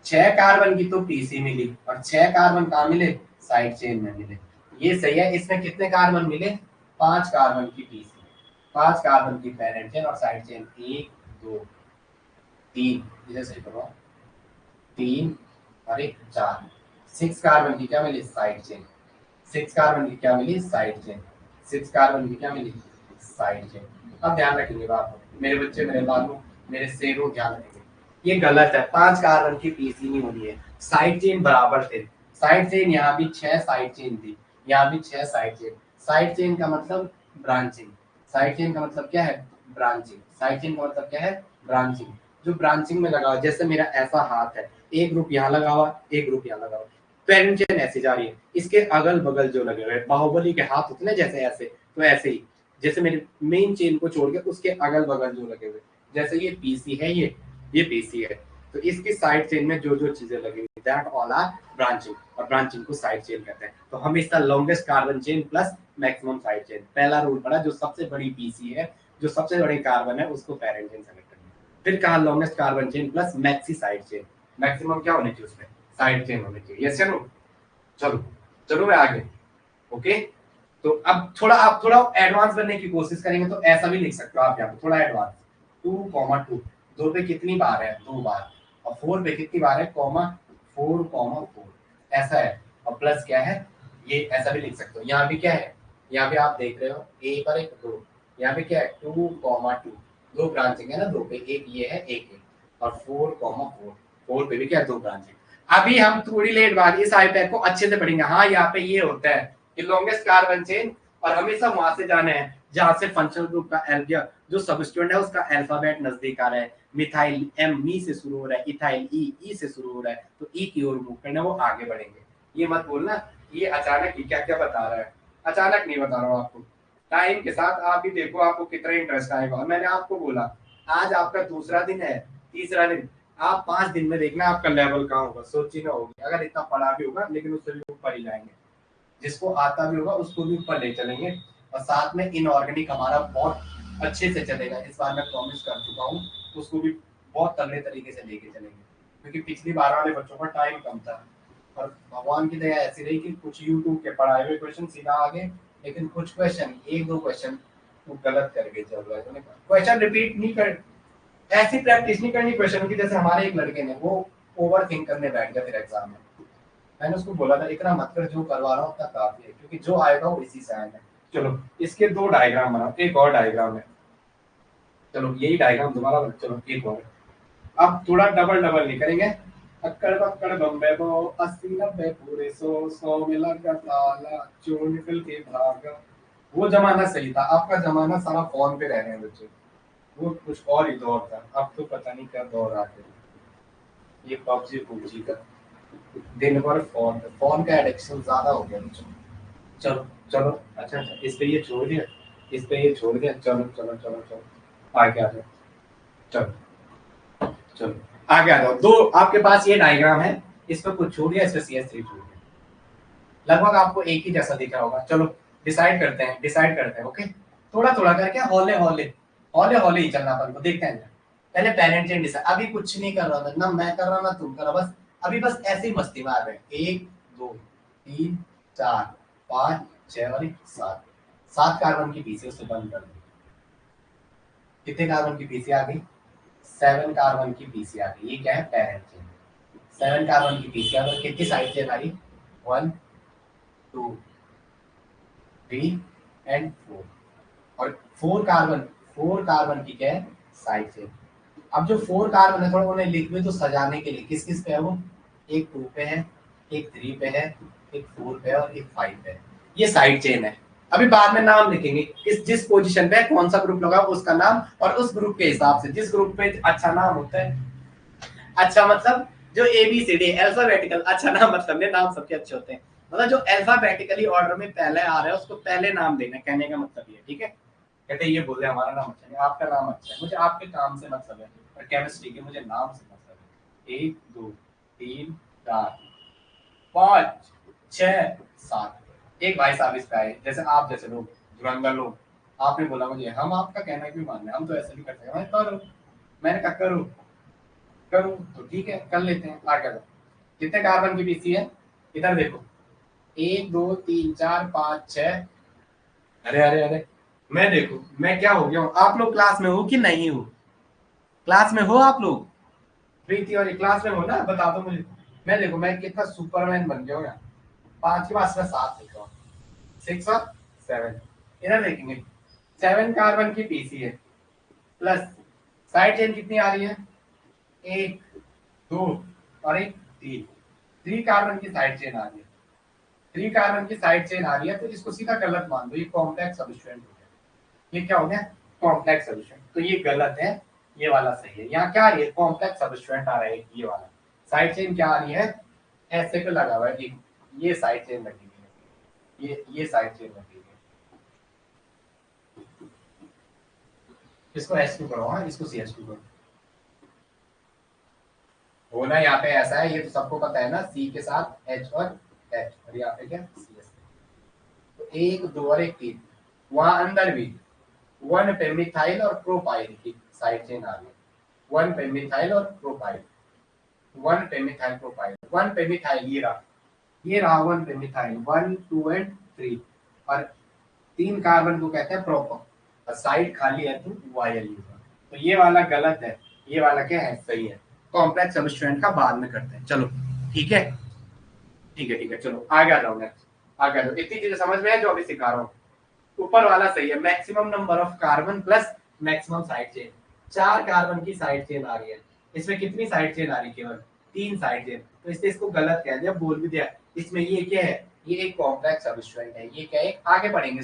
Speaker 1: 6 कार्बन की तो पीसी मिली और 6 कार्बन कहाँ मिले साइड चेन में मिले, ये सही है। इसमें कितने कार्बन मिले 5 कार्बन की पीसी 5 कार्बन की पेरेंट चेन और साइड चेन 1 2 3, इसे सही करो 3 और 1 4, 6 कार्बन की क्या मिली साइड चेन, 6 कार्बन की क्या मिली साइड चेन, 6 कार्बन की क्या मिली साइड चेन। अब ध्यान रखेंगे बात, मेरे बच्चे मेरे बालों मेरे शेरों ध्यान रखेंगे, ये गलत है, 5 कार्बन की पीसी नहीं होनी है, साइड चेन बराबर थे, साइड चेन, यहाँ भी 6 साइड चेन थी, यहाँ भी 6 साइड चेन। साइड चेन का मतलब ब्रांचिंग, साइड चेन का मतलब क्या है, ब्रांचिंग। साइड चेन का मतलब क्या है, ब्रांचिंग। जो ब्रांचिंग में लगा हुआ, जैसे मेरा ऐसा हाथ है, एक ग्रुप यहाँ लगा हुआ, एक ग्रुप यहाँ लगा हुआ, पेरेंट चेन ऐसे जा रही है, इसके अगल बगल जो लगे हुए बाहुबली के हाथ उतने जैसे ऐसे, तो ऐसे ही जैसे मेरे मेन चेन को छोड़ के उसके अगल बगल जो लगे हुए, जैसे ये पीसी है, ये पीसी है, तो इसकी साइड चेन में जो जो चीजें लगी हुई दैट ऑल आर ब्रांचिंग, और ब्रांचिंग को साइड चेन कहते हैं। तो हमेशा longest carbon chain plus maximum side chain, पहला रूल पड़ा, जो सबसे बड़ी पीसी है, जो सबसे बड़ी कार्बन है, उसको पेरेंट चेन सेलेक्ट करना। फिर कहा longest carbon chain plus maxi side chain, maximum क्या होनी चाहिए उसमें, साइड चेन होनी चाहिए। यस या नो? चलो चलो मैं आगे। ओके, तो अब थोड़ा आप थोड़ा एडवांस बनने की कोशिश करेंगे तो ऐसा भी लिख सकते हो आप यहाँ पे थोड़ा एडवांस, 2,2 2 पे कितनी बार है, 2 बार, और 4 पे कितनी बार है, कॉमा 4,4, ऐसा है, और प्लस क्या है, ये ऐसा भी लिख सकते हो। यहाँ भी क्या है, यहाँ पे आप देख रहे हो एक और एक 2, यहाँ पे क्या है 2,2, 2 ब्रांचिंग है ना, 2 पे एक ये है, एक है, और 4,4, 4 पे भी क्या है, 2 ब्रांचिंग। अभी हम थोड़ी लेट बाद इस आईपैड को अच्छे से पढ़ेंगे। हाँ, यहाँ पे ये होता है कि लॉन्गेस्ट कार्बन चेन, और हमेशा वहां से जाना है जहां से फंक्शनल ग्रुप का एल्गिया जो सबस्टिट्यूएंट है उसका अल्फाबेट नजदीक आ रहा है। मिथाइल एम मी से शुरू हो रहा है, इथाइल ई से शुरू हो रहा है, तो ई की ओर मूव करना, वो आगे बढ़ेंगे। ये मत बोलना ये अचानक ही क्या क्या बता रहा है, अचानक नहीं बता रहा हूँ आपको, टाइम के साथ आप ही देखो आपको कितना इंटरेस्ट आएगा। और मैंने आपको बोला आज आपका दूसरा दिन है, तीसरा दिन, आप 5 दिन में देखना आपका लेवल कहाँ होगा, सोची ना होगी। अगर इतना पढ़ा भी होगा लेकिन उससे भी ऊपर ही जाएंगे, जिसको आता भी होगा उसको भी ऊपर ले चलेंगे। और साथ में इनऑर्गेनिक हमारा बहुत अच्छे से चलेगा, इस बार मैं प्रॉमिस कर चुका हूँ, उसको भी बहुत तगड़े तरीके से लेके चलेंगे, क्योंकि पिछली बार वाले बच्चों का टाइम कम था। और भगवान की दया ऐसी रही कि कुछ यूट्यूब के पढ़ाए हुए क्वेश्चन सीधा आ गए, लेकिन कुछ क्वेश्चन, एक दो क्वेश्चन वो गलत करके चल रहा है, क्वेश्चन रिपीट नहीं कर, ऐसी प्रैक्टिस नहीं करनी क्वेश्चन की। जैसे हमारे एक लड़के ने वो ओवर थिंक करने बैठ गया फिर एग्जाम में, मैंने उसको बोला था इतना मत कर, जो करवा रहा हूँ उतना काफी है, क्योंकि जो आएगा वो इसी से आएगा। चलो इसके 2 डायग्राम बनाओ, एक और डायग्राम है, चलो यही डायग्राम दोबारा चलो एक और, अब थोड़ा डबल डबल नहीं करेंगे। अक्कड़ बक्कड़ बम्बे बो 80-90 पूरे 100 में लगा ताला, चोर निकल के भागा। वो जमाना सही था, आपका जमाना सारा फोन पे रह रहे हैं बच्चे, वो कुछ और ही दौर था, अब तो पता नहीं क्या दौर आ गया, ये पबजी पबजी का दिन भर फोन, फोन का एडिक्शन ज्यादा हो गया बच्चों। चलो चलो, अच्छा अच्छा, इस पे ये छोड़ दिया, इस पे ये छोड़ दिया, चलो चलो चलो चलो आगे आ जाओ, चलो चलो आगे आ जाओ। दो आपके पास ये डायग्राम है, इस पे कुछ छूट गया, इस पे CS3 छूट गया, लगभग आपको एक ही जैसा दिख रहा होगा। चलो डिसाइड करते हैं, डिसाइड करते हैं। ओके, थोड़ा थोड़ा करके हौले हौले, हौले हौले ही चलना, अपन को देखते हैं। पहले पेरेंट चेन डिसाइड, अभी कुछ नहीं कर रहा था ना, मैं कर रहा ना तुम कर रहा, बस अभी बस ऐसे ही मस्ती मार रहे हैं। 1 2 3 4 5 6 और 7, 7 कार्बन की पीसी उससे बंद कर दो। कितने कार्बन की पीसी आ गई, 7 कार्बन की पीसी आ गई। ये क्या है, पेरेंट चेन। 7 कार्बन की पीसी आ गई, कितनी साइड चेन आ रही, 1 2 3 एंड 4, और 4 कार्बन की क्या है, साइड चेन। अब जो 4 कार्बन है थोड़ा उन्हें लिख में तो सजाने के लिए किस किस पे है वो, एक 2 पे है, एक 3 पे है, एक 4 पे है, और एक 5 पे है, ये साइड चेन है। अभी बाद में नाम लिखेंगे, किस जिस पोजीशन पे कौन सा ग्रुप लगा उसका नाम, और उस ग्रुप के हिसाब से जिस ग्रुप पे अच्छा नाम होता है, अच्छा मतलब जो ABCD अल्फाबेटिकल, अच्छा नाम मतलब ने नाम सबके अच्छे होते हैं, मतलब जो अल्फाबेटिकली ऑर्डर में पहले आ रहा है उसको पहले नाम देना, कहने का मतलब ये, ठीक है। कहते ये बोले हमारा नाम अच्छा है, आपका नाम अच्छा है, मुझे आपके काम से मतलब है, और केमिस्ट्री के मुझे नाम से मतलब है। 1 2 3 4 5 6 7, एक भाई साहब इस पे आए, जैसे आप जैसे लोग धुरंधर लोग, आपने बोला मुझे हम आपका कहना क्यों मानना है, हम तो ऐसे भी कर सकते हैं। मैं करो, मैंने कहा करूँ, करूँ तो ठीक है कर लेते हैं, आगे बढ़ो। कितने कार्बन की पीसी है, इधर देखो, 1 2 3 4 5 6, अरे अरे अरे, मैं देखो मैं क्या हो गया हूँ, आप लोग क्लास में हो कि नहीं हो, क्लास में हो आप लोग, प्रीति और क्लास में हो ना, बता दो मुझे। मैं देखो मैं कितना सुपरमैन बन गया हूँ यहाँ, 5 के पास मैं 7 लिख रहा हूँ, 6 और 7, इधर देखेंगे 7 कार्बन की पीसी है, प्लस साइड चेन कितनी आ रही है, 1 2 और 1 3, 3 कार्बन की साइड चेन आ रही है, 3 कार्बन की साइड चेन आ रही है, तो इसको सीधा गलत मान दो, ये कॉम्प्लेक्स सबस्टिट्यूएंट हो गया। ये क्या हो गया? कॉम्प्लेक्स सबस्टिट्यूएंट। तो ये गलत है, ये वाला सही है। यहाँ क्या आ रही है? कॉम्प्लेक्स सबस्टिट्यूएंट आ रहा है ये वाला। साइड चेन क्या आ रही है? ऐसे पे लगा हुआ है, एक ये साइड चेन लगी हुई है, ये साइड चेन लगी हुई है। इसको H2 करो, हाँ इसको CH2 करो। होना यहाँ पे ऐसा है, ये तो सबको पता है ना, C के साथ H और H, और यहाँ पे क्या? CS। तो 1 2 और 1 3, वहां अंदर भी 1 पे मिथाइल और प्रोपाइल की साइड चेन आ रही है, 1 पे मिथाइल और प्रोपाइल, 1 पे मिथाइल प्रोपाइल, 1 पे मिथाइल, ये रहा 1 पे मिथाइल, 1 2 एंड 3, और 3 कार्बन को कहते हैं प्रोपॉन, और साइड खाली है तो वायल यूज। तो ये वाला गलत है, ये वाला क्या है? सही है। कॉम्प्लेक्स सबस्टिट्यूएंट का बाद में करते हैं, चलो ठीक है, ठीक है, ठीक है, चलो आगे आ जाओ, नेक्स्ट आगे आ जाओ। इतनी चीजें समझ में है जो अभी सिखा रहा हूँ। ऊपर वाला सही है, maximum number of carbon plus maximum side chain. 4 carbon की साइड चेन आ रही है, इसमें कितनी साइड चेन आ रही है? केवल 3 साइड चेन, तो इसने इसको गलत कह दिया, बोल भी दिया। इसमें ये क्या है? ये एक कॉम्प्लेक्स सबस्टिट्यूएंट है। ये क्या है? आगे पढ़ेंगे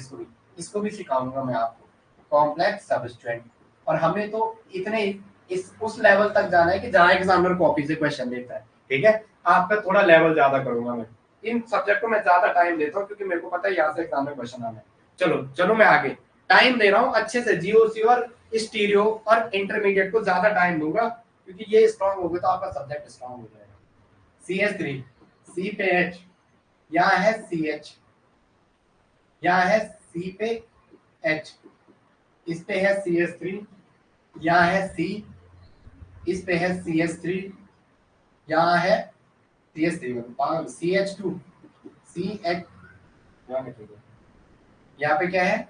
Speaker 1: इसको भी सिखाऊंगा मैं आपको, कॉम्प्लेक्स सबस्टिट्यूएंट। और हमें तो इतने इस उस लेवल तक जाना है कि जहां एग्जामिनर कॉपी से क्वेश्चन देता है, ठीक है। आपका थोड़ा लेवल ज्यादा करूंगा मैं, इन सब्जेक्ट को मैं ज्यादा टाइम देता हूँ, क्योंकि मेरे को पता है यहाँ से एग्जाम में क्वेश्चन आना है। चलो चलो मैं आगे टाइम दे रहा हूँ अच्छे से, जीओसी और स्टीरियो और इंटरमीडिएट को ज्यादा टाइम दूंगा, क्योंकि ये स्ट्रांग हो गया तो आपका सब्जेक्ट स्ट्रांग हो जाएगा। CH3, C पे H, यहाँ है CH, यहाँ है C पे H, इस पे है CH3, यहाँ है C, इस पे है CH3, यहाँ है CH3, CH2, CH, यहाँ पे क्या है?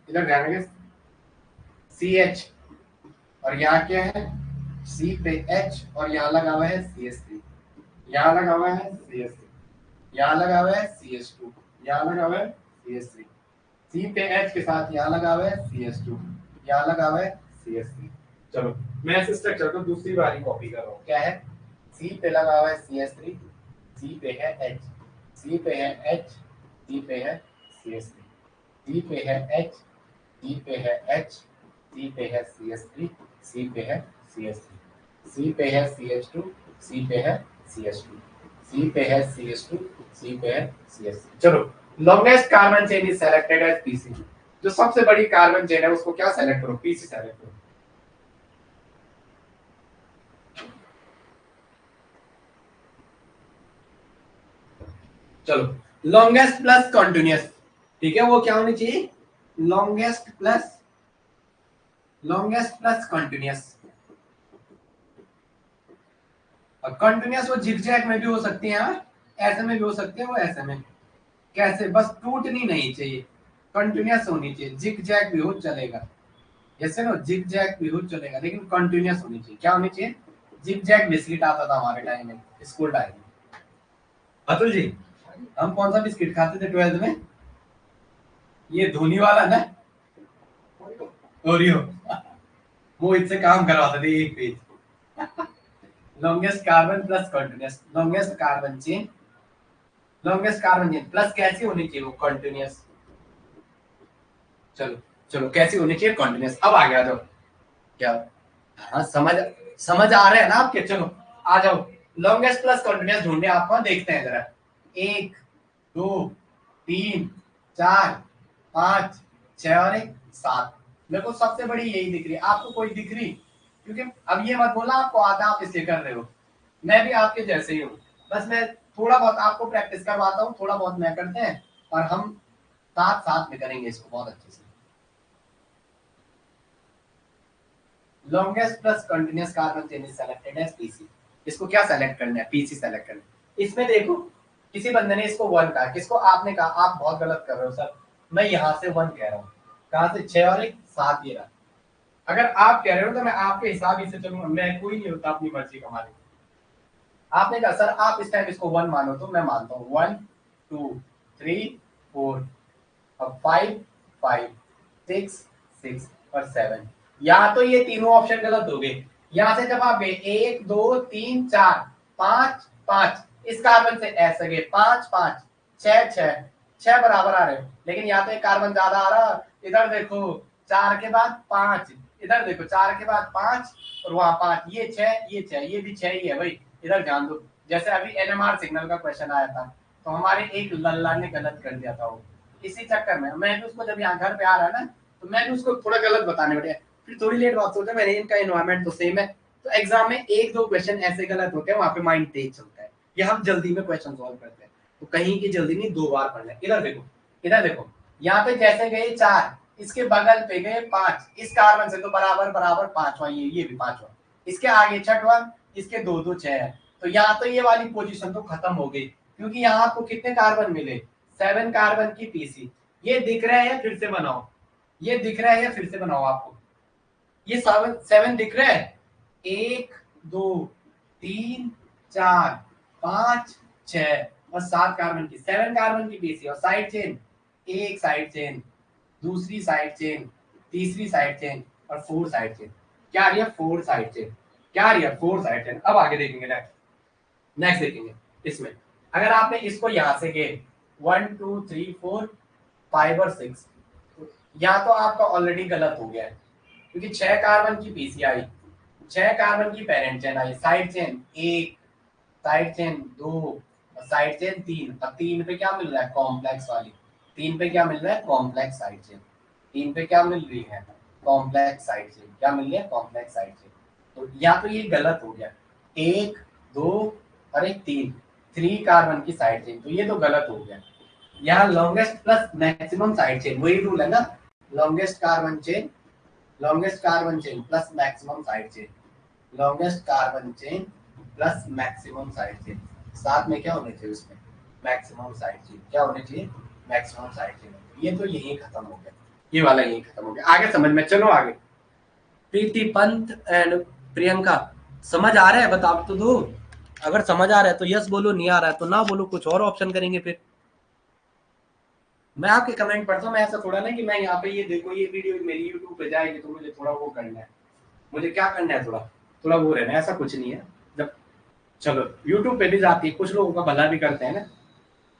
Speaker 1: इधर ध्यान रखिए, CH, और यहाँ क्या है? C पे H, और यहाँ लगा हुआ है CH3, यहाँ लगा हुआ है CH3, यहाँ लगा हुआ है CH2, यहाँ लगा हुआ है CH3, C पे H के साथ यहाँ लगा हुआ है CH2, यहाँ लगा हुआ है CH3। चलो मैं इस स्ट्रक्चर को दूसरी बारी कॉपी कर रहा हूँ। क्या है? C पे लगा हुआ है CH3, C पे है H, C पे है H, C पे है CH3, C पे है H, C पे है H, C पे है CH3, C पे है CH3, C पे है CH2, C पे है CH2, C पे है CH2, C पे है CH3। चलो longest carbon chain is selected as PC। जो सबसे बड़ी कार्बन चेन है उसको क्या सेलेक्ट करो? PC सेलेक्ट करो। चलो लॉन्गेस्ट प्लस कंटिन्यूअस, ठीक है, वो क्या होनी चाहिए? Longest plus continuous. कंटिन्यूअस वो जिगजैग में भी हो सकती है यार, ऐसे में भी हो सकते हैं, वो ऐसे में कैसे? बस टूटनी नहीं चाहिए, कंटिन्यूअस होनी चाहिए, जिगजैग भी हो चलेगा, जैसे ना जिगजैग भी हो चलेगा, लेकिन कंटिन्यूअस होनी चाहिए। क्या होनी चाहिए? जिगजैग बिस्किट आता था हमारे टाइम में, स्कूल टाइम में। अतुल जी, हम कौन सा बिस्किट खाते थे 12th में? ये धोनी वाला ना, ओरियो। वो इससे काम करवाते थे एक page. Longest carbon plus continuous, longest carbon chain plus कैसी होनी चाहिए? वो कंटिन्यूअस। चलो चलो कैसी होनी चाहिए? कंटिन्यूअस। अब आ गया जाओ, क्या? हाँ समझ आ रहे हैं ना आपके? चलो आ जाओ, लॉन्गेस्ट प्लस कंटिन्यूअस ढूंढने आपको, देखते हैं जरा। 1 2 3 4 5 6 और 1 7। मेरे को सबसे बड़ी यही दिख रही है, आपको कोई दिख रही? क्योंकि अब ये मत बोलना आपको आता, आप इसलिए कर रहे हो। मैं भी आपके जैसे ही हूँ, बस मैं थोड़ा बहुत आपको प्रैक्टिस करवाता हूँ, थोड़ा बहुत मैं करते हैं, और हम साथ साथ में करेंगे इसको बहुत अच्छे से। Longest plus continuous carbon chain is selected as PC। इसको क्या सेलेक्ट करना है? PC सेलेक्ट करना है। इसमें देखो किसी बंदे ने इसको 1 कहा, किसको? आपने कहा। आप बहुत गलत कर रहे हो सर, मैं यहाँ से 1 कह रहा हूँ, कहाँ से? 6 और 1 7 ये रहा। अगर आप कह रहे हो तो मैं आपके हिसाब ही से चलूंगा, मैं कोई नहीं होता अपनी मर्जी का मालिक। आपने कहा सर आप इस टाइम इसको 1 मानो, तो मैं मानता हूँ 1 2 3 4, अब 5 5 6 6 और 7। या तो ये तीनों ऑप्शन गलत हो गए। यहां से जब आप गए 1 2 3 4 5 5, इस कार्बन से ऐसे गए 5 5 6 6 6 बराबर आ रहे, लेकिन यहाँ तो एक कार्बन ज्यादा आ रहा। इधर देखो 4 के बाद 5, इधर देखो 4 के बाद 5 और वहां 5, ये 6 ये 6 ये भी 6 ही है भाई। इधर ध्यान दो, जैसे अभी एनएमआर सिग्नल का क्वेश्चन आया था तो हमारे एक लल्ला ने गलत कर दिया था वो, इसी चक्कर में मैं भी उसको जब यहाँ घर पे आ रहा है ना तो मैं भी उसको थोड़ा गलत बताने बैठे, फिर थोड़ी लेट बात सोचा मैंने इनका एनवायरमेंट तो सेम है, तो एग्जाम में एक दो क्वेश्चन ऐसे गलत होते हैं, वहां पे माइंड तेज चलता है, या हम जल्दी में क्वेश्चन सॉल्व करते हैं, तो कहीं की जल्दी नहीं, 2 बार पढ़ना है। इधर देखो यहाँ पे जैसे गए 4, इसके बगल पे गए 5, इस कार्बन से तो बराबर बराबर 5वां, ये भी 5वां, इसके आगे 6वां, इसके 2 2 6 है, तो यहाँ तो ये वाली पोजीशन तो खत्म हो गई, क्योंकि यहाँ आपको कितने कार्बन मिले, 7 कार्बन की पीसी। ये दिख रहा है, फिर से बनाओ, ये दिख रहा है, फिर से बनाओ, आपको ये 7 दिख रहा है, 1 2 3 4 5 6 और 7 कार्बन की, 7 कार्बन की पीसी, और साइड चेन, एक साइड चेन, दूसरी साइड चेन, तीसरी साइड चेन और 4 साइड चेन। क्या आ रही है, 4 साइड चेन, क्या आ रही है, 4 साइड चेन। अब आगे देखेंगे, नेक्स्ट देखेंगे इसमें, अगर आपने इसको यहां से गए 1 2 3 4 5 और 6, यहाँ तो आपका ऑलरेडी गलत हो गया है, क्योंकि 6 कार्बन की पीसी आई, 6 कार्बन की पेरेंट चेन आई, साइड चेन 1, साइड चेन 2 और साइड चेन 3, और 3 पे क्या मिल रहा है, कॉम्प्लेक्स वाली, 3 पे क्या मिल रहा है, कॉम्प्लेक्स साइड चेन, 3 पे क्या मिल रही है, कॉम्प्लेक्स साइड चेन, क्या मिल रही है, कॉम्प्लेक्स साइड चेन। तो या तो ये गलत हो गया, 1 2 और 3 कार्बन की साइड चेन, तो ये तो गलत हो गया। यहाँ longest plus maximum side chain, वही रूल है ना, longest carbon chain plus maximum side chain, longest carbon chain plus maximum side chain, साथ में क्या होने चाहिए उसमें, मैक्सिमम साइड चेन, क्या होने चाहिए, मैक्सिमम साइड चेन। ये तो यही खत्म हो गया, ये वाला यही खत्म हो गया, आगे समझ में, चलो आगे। प्रीति पंत एंड प्रियंका, समझ आ रहा है, बता तो दो, अगर समझ आ रहा है तो यस बोलो, नहीं आ रहा है तो ना बोलो, कुछ और ऑप्शन करेंगे फिर। मैं आपके कमेंट पढ़ता हूँ, मैं ऐसा थोड़ा ना कि मैं यहाँ पे ये देखो ये वीडियो मेरी यूट्यूब पे जाएगी तो मुझे थोड़ा वो करना है, मुझे क्या करना है, थोड़ा वो रहना है, ऐसा कुछ नहीं है। जब चलो यूट्यूब पे भी जाती है, कुछ लोगों का भला भी करते हैं ना,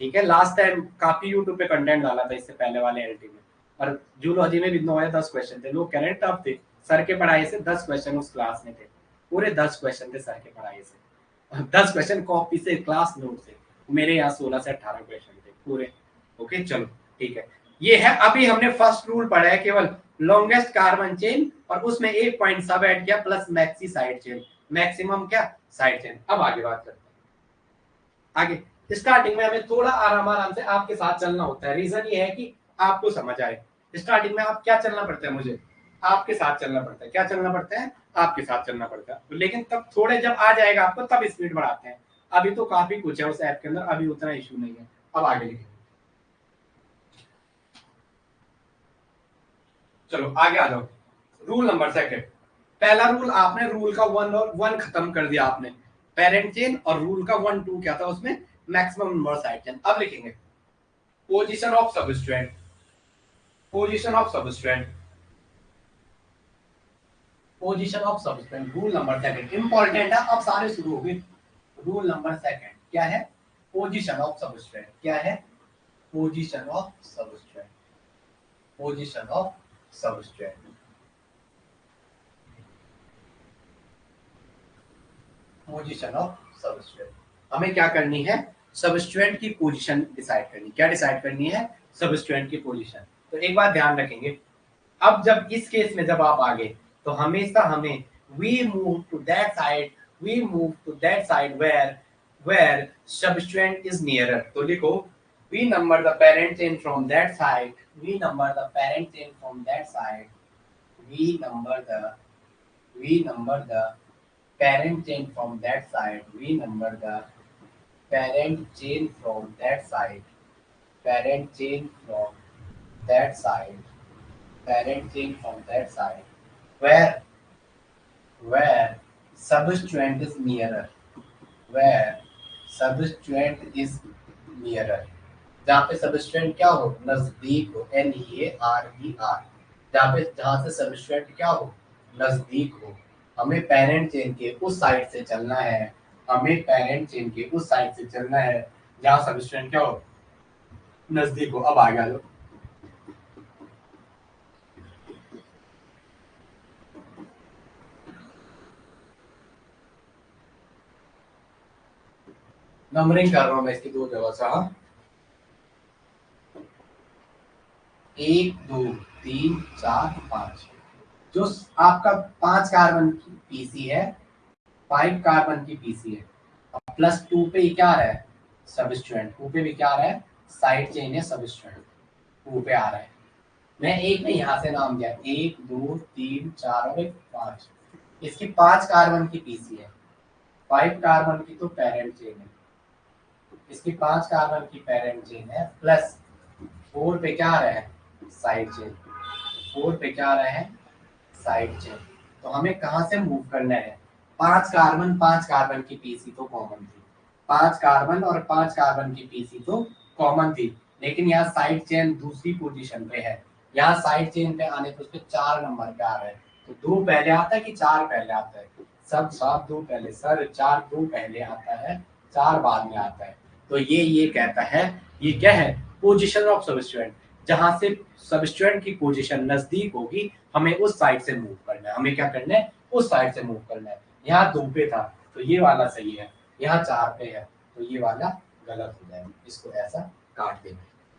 Speaker 1: ठीक है। लास्ट टाइम काफी यूट्यूब पे कंटेंट डाला था इससे पहले वाले एलटी में, और जूलॉजी में भी 9 या 10 क्वेश्चन थे, लोग कह रहे टफ थे, सर के पढ़ाई से 10 क्वेश्चन उस क्लास में थे, पूरे 10 क्वेश्चन थे सर के पढ़ाई से, 10 क्वेश्चन कॉपी से, क्लास नोट से, मेरे यहाँ 16 से 18 क्वेश्चन थे पूरे। ओके चलो ठीक है, ये है, अभी हमने फर्स्ट रूल पढ़ा है केवल लॉन्गेस्ट कार्बन चेन, और उसमें एक पॉइंट सब ऐड किया, plus maxi side chain, maximum क्या, साइड चेन। अब आगे बात करते हैं, आगे स्टार्टिंग में हमें थोड़ा आराम से आपके साथ चलना होता है, रीजन ये है कि आपको समझ आए। स्टार्टिंग में आप क्या चलना पड़ता है, मुझे आपके साथ चलना पड़ता है, क्या चलना पड़ता है, आपके साथ चलना पड़ता है, लेकिन तब थोड़े जब आ जाएगा आपको तब स्पीड बढ़ाते हैं, अभी तो काफी कुछ है उस ऐप के अंदर, अभी उतना इश्यू नहीं है। अब आगे लिखेंगे, चलो आगे आ जाओ। रूल नंबर सेकंड, पहला रूल आपने रूल का 1 और 1 खत्म कर दिया आपने, पेरेंट चेन, और रूल का 1 2 क्या था उसमें, मैक्सिमम नंबर साइड चेन। अब लिखेंगे position of substrate, position of substrate, position of substrate, rule number second important है, अब सारे शुरू हो गए। रूल नंबर सेकंड क्या है, पोजीशन ऑफ सबस्ट्रेट, क्या है, position of substrate, position of substrate, position of substrate. हमें क्या करनी है, सबस्ट्रेट की पोजीशन डिसाइड करनी, क्या डिसाइड करनी है, सबस्ट्रेट की पोजीशन। तो एक बात ध्यान रखेंगे, अब जब इस केस में जब आप आगे, तो हमेशा हमें we move to that side, we move to that side where substrate is nearer. तो लिखो we number the parent chain from that side, we number the parent chain from that side, we number the parent chain from that side, we number the parent chain from that side, parent chain from that side, parent chain from that side, where substituent is nearer, where substituent is nearer, जहाँ पे सबस्ट्रेंट क्या हो, नजदीक हो, NEARER, जहाँ से सबस्ट्रेंट क्या हो, नजदीक हो, हमें पेरेंट चेन के उस साइड से चलना है हमें पेरेंट चेन के उस साइड से चलना है जहां सब स्टूडेंट क्या हो, नजदीक हो। अब आगे आ जाओ। नंबरिंग कर रहा हूं मैं इसकी दो जगह से। हाँ, 1 2 3 4 5। जो आपका 5 कार्बन की पीसी है, 5 कार्बन की पीसी है, और +2 पे क्या आ रहा है, सबस्ट्रेंट। 2 पे भी क्या आ रहा है, साइड चेन है सबस्ट्रेंट। 2 पे आ रहा है। मैं एक ने यहाँ से नाम दिया, 1 2 3 4 और 5। इसकी 5 कार्बन की पीसी है, 5 कार्बन की तो पेरेंट चेन है। इसकी 5 कार्बन की पेरेंट चेन है, प्लस 4 पे क्या आ रहा है, साइड चेन। 4 पे क्या आ रहा है, साइड चेन। तो हमें कहाँ से मूव करना है, 5 कार्बन की पीसी तो कॉमन थी, 5 कार्बन और 5 कार्बन की पीसी तो कॉमन थी, लेकिन यहाँ साइड चेन दूसरी पोजीशन पे है। यहाँ साइड चेन पे आने पे उसपे 4 नंबर पे आ रहा है। तो 2 पहले आता है कि 4 पहले आता है, सब साफ 2 पहले, सर 4 2 पहले आता है, 4 बाद में आता है। तो ये कहता है, ये क्या है, पोजीशन ऑफ सबस्ट्रेंट। जहां से सबस्ट्रेंट की पोजीशन नजदीक होगी हमें उस साइड से मूव करना है। हमें क्या करना है, उस साइड से मूव करना है। यहाँ 2 पे था तो ये वाला सही है, यहाँ 4 पे है तो ये वाला गलत हो जाएगा। इसको ऐसा काट देना।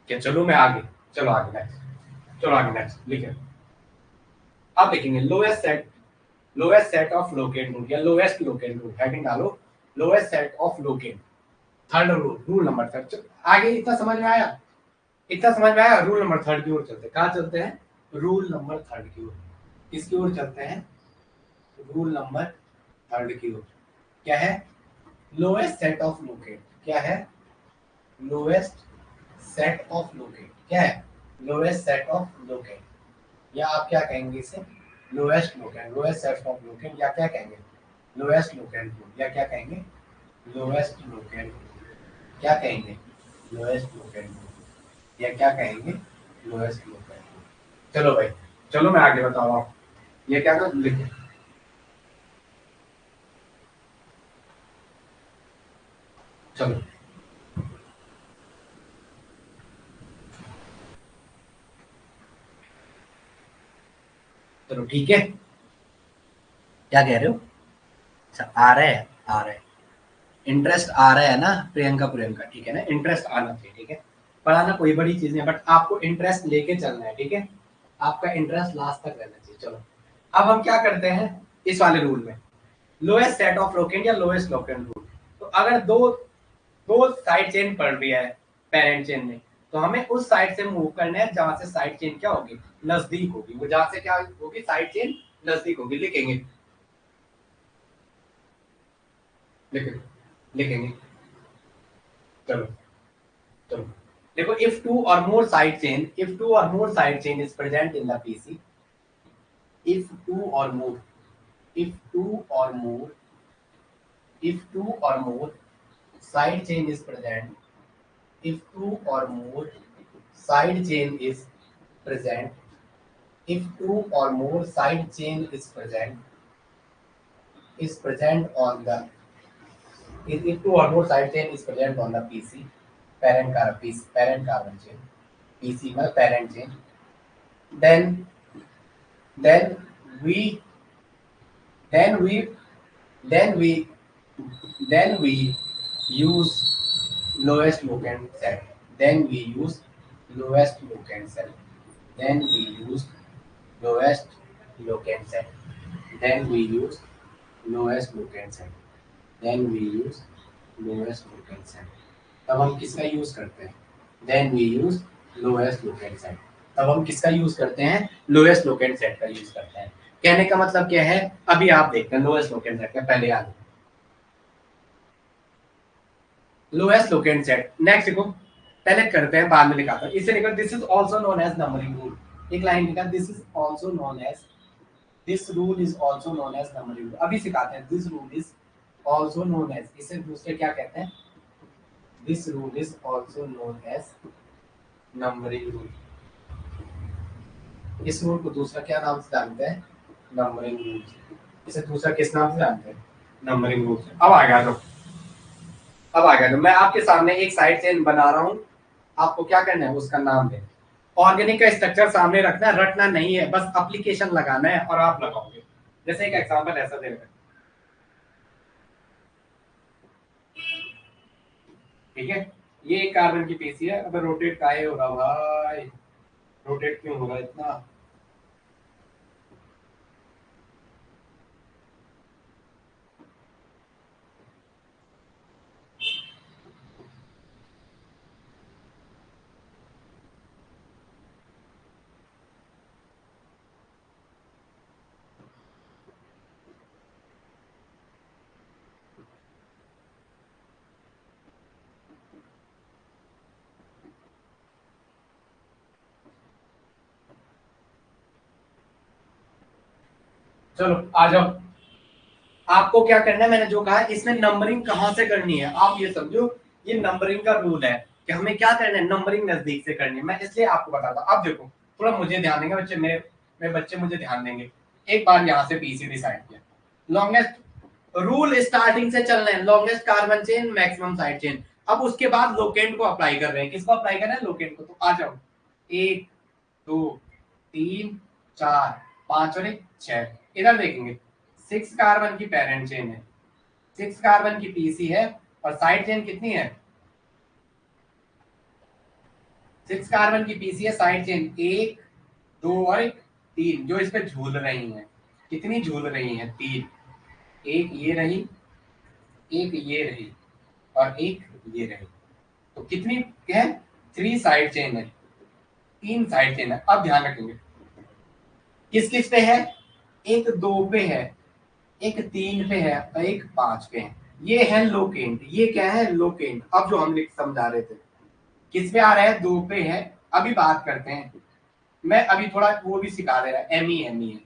Speaker 1: क्या, चलो मैं आगे, चलो आगे नेक्स्ट, चलो आगे नेक्स्ट लिखे। अब लिखेंगे lowest set of locant rule या लोएस्ट लोकेट रूट। हेडिंग डालो lowest set of locant. Third rule, rule number 3। आगे इतना समझ में आया, इतना समझ में आया। रूल नंबर 3 की ओर चलते हैं। कहाँ चलते हैं, रूल नंबर 3 की ओर। किसकी ओर चलते हैं, रूल नंबर 3 की ओर। क्या है, लोएस्ट सेट ऑफ लोकेट। क्या है, लोएस्ट सेट ऑफ लोकेट। क्या है, लोएस्ट सेट ऑफ लोकेट, या आप क्या कहेंगे इसे, lowest locate, lowest set of locate, या क्या कहेंगे, लोएस्ट लोकेट रूल, या क्या कहेंगे, लोएस्ट लोकेट, क्या कहेंगे, लोएस्ट लोकेट रूल, या क्या कहेंगे, लोएस्ट लोकेट रूल। चलो भाई, चलो मैं आगे बताऊँ। आप ये क्या कर लिखे, चलो चलो ठीक है। क्या कह रहे हो, अच्छा आ रहा है, आ रहा है, इंटरेस्ट आ रहा है ना प्रियंका, प्रियंका ठीक है ना, इंटरेस्ट आना चाहिए। ठीक है, पढ़ाना कोई बड़ी चीज नहीं, बट आपको इंटरेस्ट लेके चलना है। ठीक है, आपका इंटरेस्ट लास्ट तक रहना चाहिए। चलो अब हम क्या करते हैं इस वाले रूल में, लोएस्ट सेट ऑफ लोकेंट या लोएस्ट लोकेंट रूल। तो अगर दो दो साइड चेन पड़ रही है पेरेंट चेन में, तो हमें उस साइड से मूव करना है जहां से साइड चेन क्या होगी, नजदीक होगी। वो जहां से क्या होगी, साइड चेन नजदीक होगी। लिखेंगे, लिखेंगे, लिखेंगे। चलो चलो देखो, if two or more side chain, if two or more side chain is present in the PC, if two or more, if two or more, if two or more side chain is present, if two or more side chain is present, if two or more side chain is present on the, if two or more side chain is present on the PC, parent carbon chain, PC में parent chain, then then we then we then we then we use lowest locant set, then we use lowest locant set, then we use lowest locant set, then we use lowest locant set, then we use lowest locant set। तब हम किसका use करते हैं, then we use lowest locant set। तब हम किसका use करते हैं, लोएस्ट लोकेंट सेट का यूज करते हैं। कहने का मतलब क्या है, अभी आप देखते हैं लोएस्ट लोकेंट सेट का। पहले याद, लोएस्ट लोकेंट सेट नेक्स्ट देखो, पहले करते हैं बाद में लिखाता हूं। इसे लिखो, this is also known as numbering rule. एक लाइन लिखा, this is also known as, this rule is also known as numbering rule. अभी सिखाते हैं, this rule is also known as, इसे दूसरे क्या कहते हैं, this rule is also known as numbering rule. इस रूल को दूसरा क्या नाम से जानते हैं, नंबरिंग रूल। इसे दूसरा किस नाम से जानते हैं, नंबरिंग रूल से। अब आ गया तो अब आ गया, तो मैं आपके सामने एक साइड चेन बना रहा हूँ, आपको क्या करना है उसका नाम है। ऑर्गेनिक का स्ट्रक्चर सामने रखना है, रटना नहीं है, बस एप्लीकेशन लगाना है और आप लगाओगे। जैसे एक एग्जांपल ऐसा दे रहे हैं, ठीक है, ये एक कार्बन की पीसी है। अब रोटेट काहे हो रहा भाई, रोटेट क्यों हो रहा है इतना। चलो आ जाओ, आपको क्या करना है, मैंने जो कहा इसमें नंबरिंग कहां से करनी है आप ये समझो। ये नंबरिंग का रूल है कि हमें क्या करना है, नंबरिंग नजदीक से करनी है। मैं इसलिए आपको बताता हूँ। अब देखो थोड़ा मुझे ध्यान देंगे बच्चे, मेरे बच्चे मुझे ध्यान देंगे। एक बार यहाँ से पीसी डिसाइड किया, लॉन्गेस्ट रूल स्टार्टिंग से चल रहे हैं, longest carbon chain maximum side chain. अब उसके बाद लोकेंट को अप्लाई कर रहे हैं। किसको अप्लाई कर रहे हैं, लोकेंट को। तो आ जाओ, 1 2 3 4 5 और 1 6। इधर देखेंगे 6 कार्बन की पेरेंट चेन है, 6 कार्बन की पीसी है, और साइड चेन कितनी है, 6 कार्बन की पीसी है, साइड चेन 1 2 और 1 3, जो इस पे झूल रही हैं। कितनी झूल रही हैं, 3। एक ये रही, एक ये रही, और एक ये रही। तो कितनी है, 3 साइड चेन है, 3 साइड चेन है। अब ध्यान रखेंगे किस किस पे है, एक 2 पे है, एक 3 पे है, और एक 5 पे है। ये है लोकेंट, ये क्या है, लोकेंट। अब जो हम समझा रहे थे, किस पे आ रहा है, 2 पे है। अभी बात करते हैं, मैं अभी थोड़ा वो भी सिखा दे रहा है, एम ई है।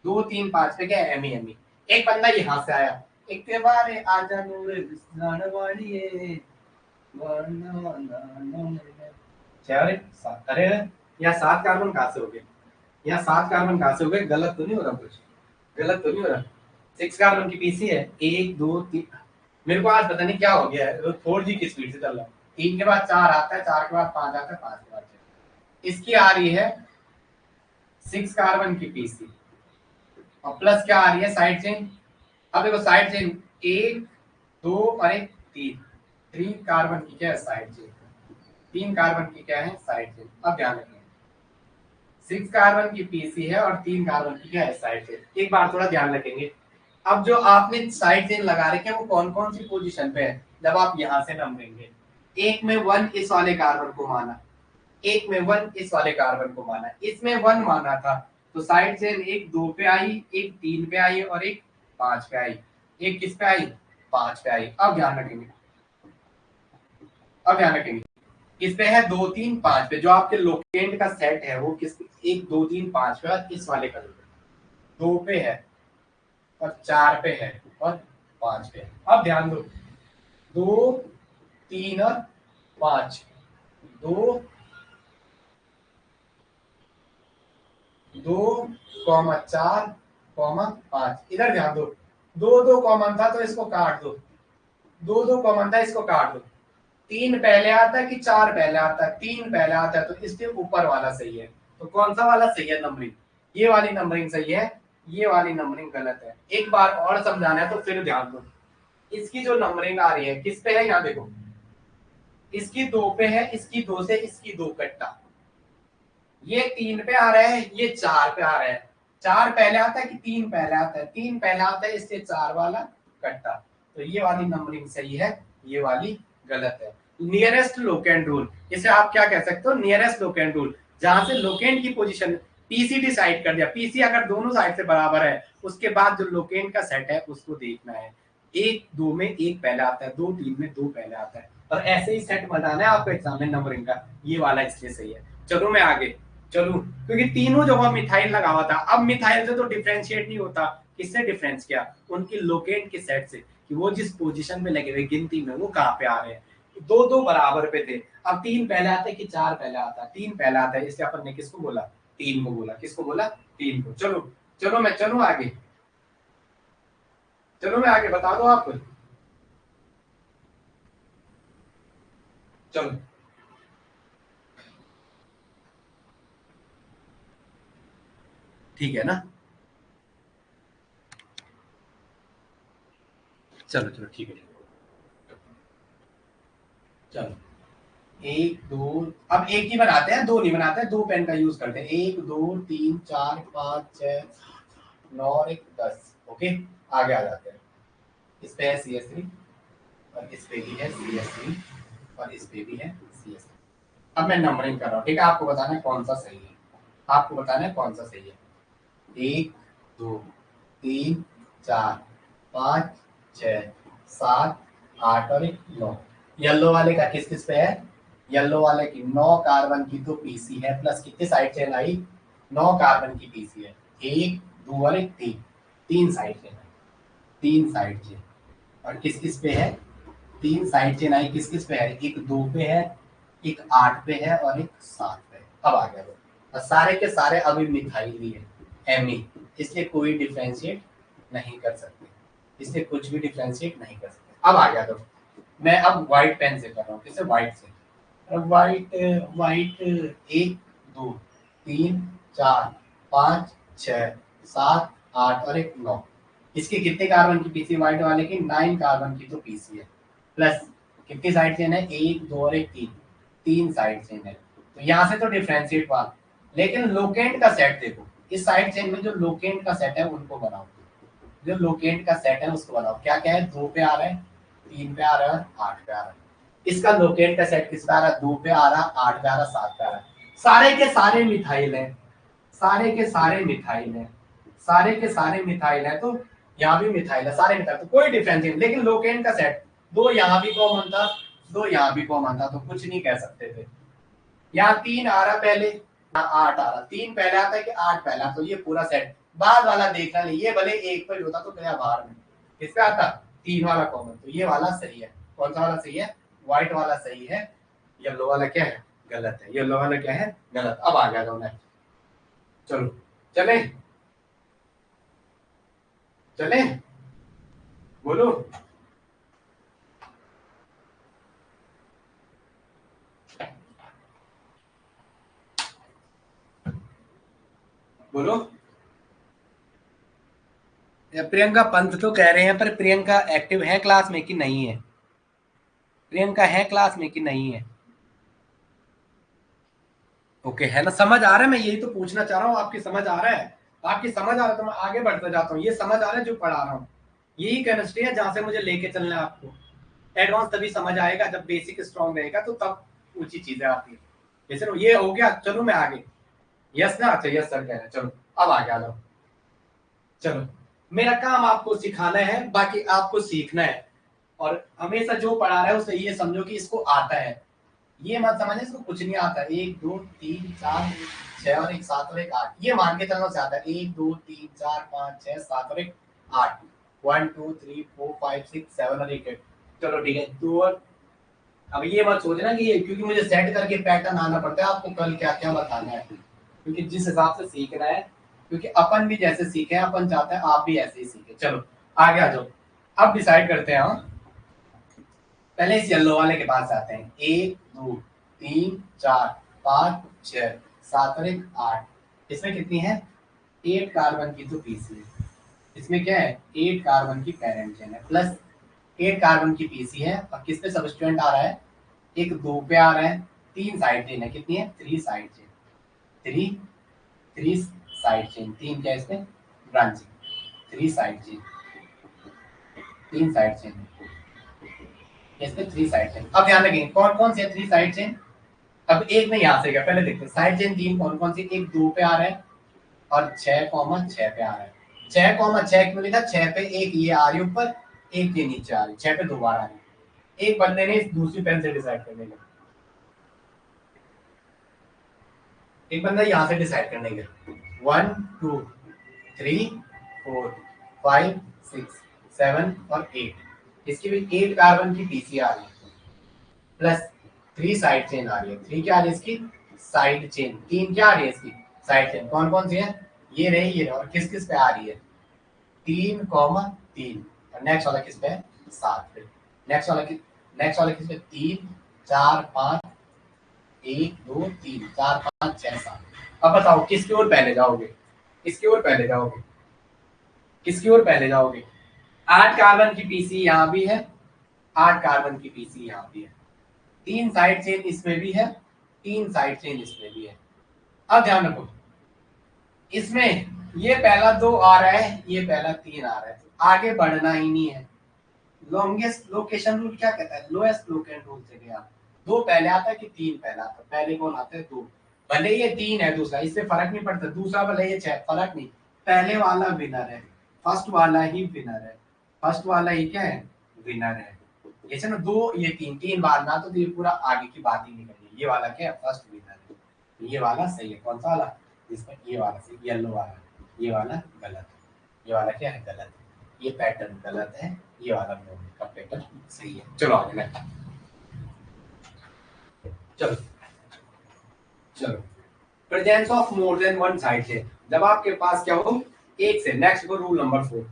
Speaker 1: 2 3 5 पे क्या है, एम ई। एक बंदा यहाँ से आया, एक त्योहार आजा नूर विस्तार वालिए, अरे अरे, यहाँ 7 कार्बन कहाँ से हो गए, यहाँ 7 कार्बन कहाँ से हो गए, गलत तो नहीं हो रहा कुछ, गलत तो नहीं हो रहा। 6 कार्बन की पीसी है, 1 2 3। मेरे को आज पता नहीं क्या हो गया है, 4G की स्पीड से चल रहा है। 3 के बाद 4 आता है, 4 के बाद 5 आता है, 5 के बाद 6। इसकी आ रही है 6 कार्बन की पीसी, और प्लस क्या आ रही है, साइड चेन। अब देखो साइड चेन 1 2 और 1 3, 3 कार्बन की क्या है, साइड चेन। 3 कार्बन की क्या है, साइड चेन। अब ध्यान रखिए 6 कार्बन की पीसी है और 3 कार्बन की क्या है, साइड चेन। एक बार थोड़ा ध्यान रखेंगे, अब जो आपने साइड चेन लगा रखे हैं वो कौन कौन सी पोजीशन पे है, जब आप यहां से नंबरेंगे। एक में 1 इस वाले कार्बन को माना, एक में 1 इस वाले कार्बन को माना, इसमें 1 माना था, तो साइड चेन एक 2 पे आई, एक 3 पे आई, और एक 5 पे आई। एक किस पे आई, 5 पे आई। अब ध्यान रखेंगे, अब ध्यान रखेंगे किस पे है, 2 3 5 पे। जो आपके लोकेंट का सेट है वो किस, 1 2 3 5 पे, और इस वाले का 2 पे है, और 4 पे है, और 5 पे है। अब ध्यान दो, 2 3 और 5, 2 2 कॉमा 4 कॉमा 5। इधर ध्यान दो, 2 2 कॉमन था तो इसको काट दो, 2 2 कॉमन था, इसको काट दो। 3 पहले आता है कि 4 पहले आता है, 3 पहले आता है, तो इसके ऊपर वाला सही है। तो कौन सा वाला सही है नंबरिंग, ये वाली नंबरिंग सही है, ये वाली नंबरिंग गलत है। एक बार और समझाना है तो फिर ध्यान दो, इसकी जो नंबरिंग आ रही है किस पे है, यहाँ देखो, इसकी 2 पे है, इसकी 2 से इसकी 2 कट्टा, ये 3 पे आ रहा है, ये 4 पे आ रहा है। 4 पहले आता है कि 3 पहले आता है, 3 पहले आता है, इससे 4 वाला कट्टा। तो ये वाली नंबरिंग सही है, ये वाली गलत है। नियरेस्ट लोकेंट रूल, इसे आप क्या कह सकते हो, नियरेस्ट लोकेंट रूल। जहां से लोकेंट की पोजीशन पीसी डिसाइड कर दिया, पीसी अगर दोनों साइड से बराबर है, उसके बाद जो लोकेंट का सेट है उसको देखना है। 1 2 में 1 पहले आता है, 2 3 में 2 पहले आता है, और ऐसे ही सेट बनाना है आपको एग्जाम में नंबरिंग का। ये वाला इसलिए सही है। चलो मैं आगे चलूं, क्योंकि तीनों जगह मिथाइल लगा हुआ था। अब मिथाइल से तो डिफरेंशिएट नहीं होता, किससे डिफरेंस किया, उनकी लोकेंट के सेट से, कि वो जिस पोजीशन में लगे हुए गिनती में वो कहाँ पे आ रहे हैं। दो दो बराबर पे थे, अब 3 पहले आता है कि 4 पहले आता है, 3 पहले आता है, इसलिए अपन ने किसको बोला, 3 को बोला। किसको बोला, 3 को। चलो चलो मैं चलूं आगे, चलो मैं आगे बता दो आप। चलो ठीक है ना, चलो चलो ठीक है। चलो एक दो, अब एक ही बनाते हैं, दो नहीं बनाते हैं, दो पेन का यूज करते हैं। एक दो तीन चार पाँच छह नौ और एक 10। ओके, आगे आ जाते हैं। इस पे है CS3 और इस पे भी है CS3 और इस पे भी है CS3। अब मैं नंबरिंग कर रहा हूँ, ठीक है, आपको बताना है कौन सा सही है, आपको बताना है कौन सा सही है। एक दो तीन चार पाँच छः सात आठ और एक 9। येलो वाले का किस किस पे है, येलो वाले की 9 कार्बन की तो पीसी है, प्लस कितनी साइड चेन आई, 9 कार्बन की पीसी है। एक दो और एक तीन, तीन साइड चेन आई, तीन साइड चेन। और किस किस पे है, तीन साइड चेन आई किस किस पे है, एक 2 पे है, एक 8 पे है और एक 7 पे है। अब आ गया वो, और सारे के सारे अभी मिथाइल भी है, एमी, इसलिए कोई डिफ्रेंशिएट नहीं कर सकते, इसलिए कुछ भी डिफ्रेंशिएट नहीं कर सकते। अब आ गया तो मैं अब व्हाइट पेन से कर रहा हूँ, किससे, व्हाइट से। व्हाइट, व्हाइट एक दो तीन चार पाँच छः सात आठ और एक 9। इसके कितने कार्बन की पीसी, व्हाइट वाले की 9 कार्बन की तो पीसी है, प्लस कितनी साइड चेन है, एक दो और एक तीन, तीन साइड चेन है। तो यहाँ से तो डिफ्रेंशिएट हुआ, लेकिन लोकेंट का सेट देखो, इस साइड चेन में जो लोकेंट का सेट है उनको बनाओ, जो लोकेंट का सेट है उसको बनाओ। क्या क्या है, 2 पे आ रहा है, 3 पे आ रहा है, 8 पे आ रहा है। इसका लोकेंट का सेट किस पे आ रहा है, 2 पे आ रहा, 8 पे आ रहा, 7 पे आ रहा है। सारे के सारे मिथाइल है, सारे के सारे मिथाइल है, सारे के सारे मिथाइल है, तो यहाँ भी मिथाइल है, सारे मिथाइल, तो कोई डिफरेंस नहीं। लेकिन लोकेंट का सेट, दो यहाँ भी कॉमन था, दो यहाँ भी कॉमन था, तो कुछ नहीं कह सकते थे। यहाँ 3 आ रहा पहले, यहाँ 8 आ रहा, 3 पहले आता है कि 8 पहला, तो ये पूरा सेट। बाद वाला देखना नहीं, ये भले एक पर होता तो गया बाहर में, किसका आता, 3 वाला कॉमन, तो ये वाला सही है। कौन सा वाला सही है, व्हाइट वाला सही है, येलो वाला क्या है, गलत है। येलो वाला क्या है, गलत। अब आ गया दोनों, चलो चले चले, बोलो बोलो। प्रियंका पंत तो कह रहे हैं, पर प्रियंका एक्टिव है क्लास में कि नहीं है, प्रियंका है क्लास में कि नहीं है। ओके है ना, समझ आ रहा है, मैं यही तो पूछना चाह रहा हूँ, आपकी समझ आ रहा है, आपकी समझ आ रहा है तो मैं आगे बढ़ता जाता हूँ, ये समझ आ रहा है जो पढ़ा रहा हूँ, यही केमिस्ट्री है जहां से मुझे लेके चलना है आपको। एडवांस तभी समझ आएगा जब बेसिक स्ट्रॉन्ग रहेगा, तो तब ऊंची चीजें आती है। जैसे ये हो गया, चलो मैं आगे, यस ना, अच्छा यस सर कह रहे हैं, चलो अब आगे आ जाओ। चलो मेरा काम आपको सिखाना है, बाकी आपको सीखना है, और हमेशा जो पढ़ा रहा है उसे ये समझो कि इसको आता है, ये मत समझे इसको कुछ नहीं आता। एक दो तीन चार छह और एक 7 और एक 8, ये मान के चलना से आता है, 1 2 3 4 5 6 7 और एक 8, 1 2 3 4 5 6 7 और एक 8। चलो ठीक है, दो और, अब ये मत सोचना कि ये, क्योंकि मुझे सेट करके पैटर्न आना पड़ता है आपको कल क्या क्या बताना है, क्योंकि जिस हिसाब से सीखना है, क्योंकि अपन भी जैसे सीखे हैं, अपन चाहते हैं आप भी ऐसे ही सीखे। चलो आगे आ जाओ, अब डिसाइड करते हैं हम। पहले इस येलो वाले के पास आते हैं, 1 2 3 4 5 6 7 और एक 8। इसमें कितनी है, 8 कार्बन की तो पीसी है, इसमें क्या है, 8 कार्बन की पेरेंट चेन है, प्लस 8 कार्बन की पीसी है, और किस पे सब्स्टिट्यूएंट आ रहा है, एक 2 पे आ रहा है, तीन साइड चेन है, कितनी है, 3 साइड चेन, 3 3 साइड चेन, तीन क्या है इसमें, ब्रांचिंग, 3 साइड चेन, तीन साइड चेन, इसमें 3 साइड चेन। अब ध्यान रखेंगे कौन कौन सी है 3 साइड चेन। अब एक में यहाँ से गया, पहले देखते हैं साइड चेन तीन कौन कौन सी, एक 2 पे आ रहा है और 6,6 पे आ रहा है। 6,6 क्यों लिखा, 6 पे एक ये आ रही ऊपर, एक ये नीचे आ रही, 6 पे दो बार आ रही। एक बंदे ने इस दूसरी पेन से डिसाइड करने का, एक बंदा यहाँ से डिसाइड करने का, 1 2 3 4 5 6 7 और 8। इसकी भी 8 कार्बन की पीसी आ रही है, प्लस 3 साइड चेन आ रही है। 3 क्या आ रही है इसकी, साइड चेन, 3 क्या आ रही है इसकी, साइड चेन। कौन कौन सी है, ये रही ये रही, और किस किस पे आ रही है, 3,3। और नेक्स्ट वाला किस पे है, 7 पे। नेक्स्ट वाला किस पे, 3 4 5 1 2 3 4 5 6 7। अब बताओ किसकी ओर पहले जाओगे, किसकी ओर पहले जाओगे, किसकी ओर पहले जाओगे? 8 कार्बन की पीसी यहाँ भी है, 8 कार्बन की पीसी यहाँ भी है, 3 साइड चेन इसमें भी है, 3 साइड चेन इसमें भी है। अब ध्यान रखो इसमें ये पहला 2 आ रहा है, ये पहला 3 आ रहा है, तो आगे बढ़ना ही नहीं है। लॉन्गेस्ट लोकेशन रूल क्या कहता है? लोएस्ट लोकेशन रूल से गया, 2 पहले आता है कि 3 पहले आता है? पहले कौन आता है? 2। भले ये 3 है दूसरा, इससे फर्क नहीं पड़ता, दूसरा भले ये 6, फर्क नहीं, पहले वाला विनर है, फर्स्ट वाला ही विनर है, फर्स्ट वाला ही क्या है? विनर है। ऐसे ना 2 ये 3 बार ना, तो ये पूरा आगे की बात ही नहीं करनी। ये वाला क्या है? फर्स्ट विनर है, ये वाला सही है। कौन सा वाला? इसमें ये वाला सही, येलो वाला, ये वाला गलत है, ये वाला क्या है? गलत है, ये पैटर्न गलत है, ये वाला का पैटर्न सही है। चलो आगे नेक्स्ट, चलो चलो presence of more than one side chain, जब आपके पास क्या हो? एक से नेक्स्ट को रूल नंबर 4,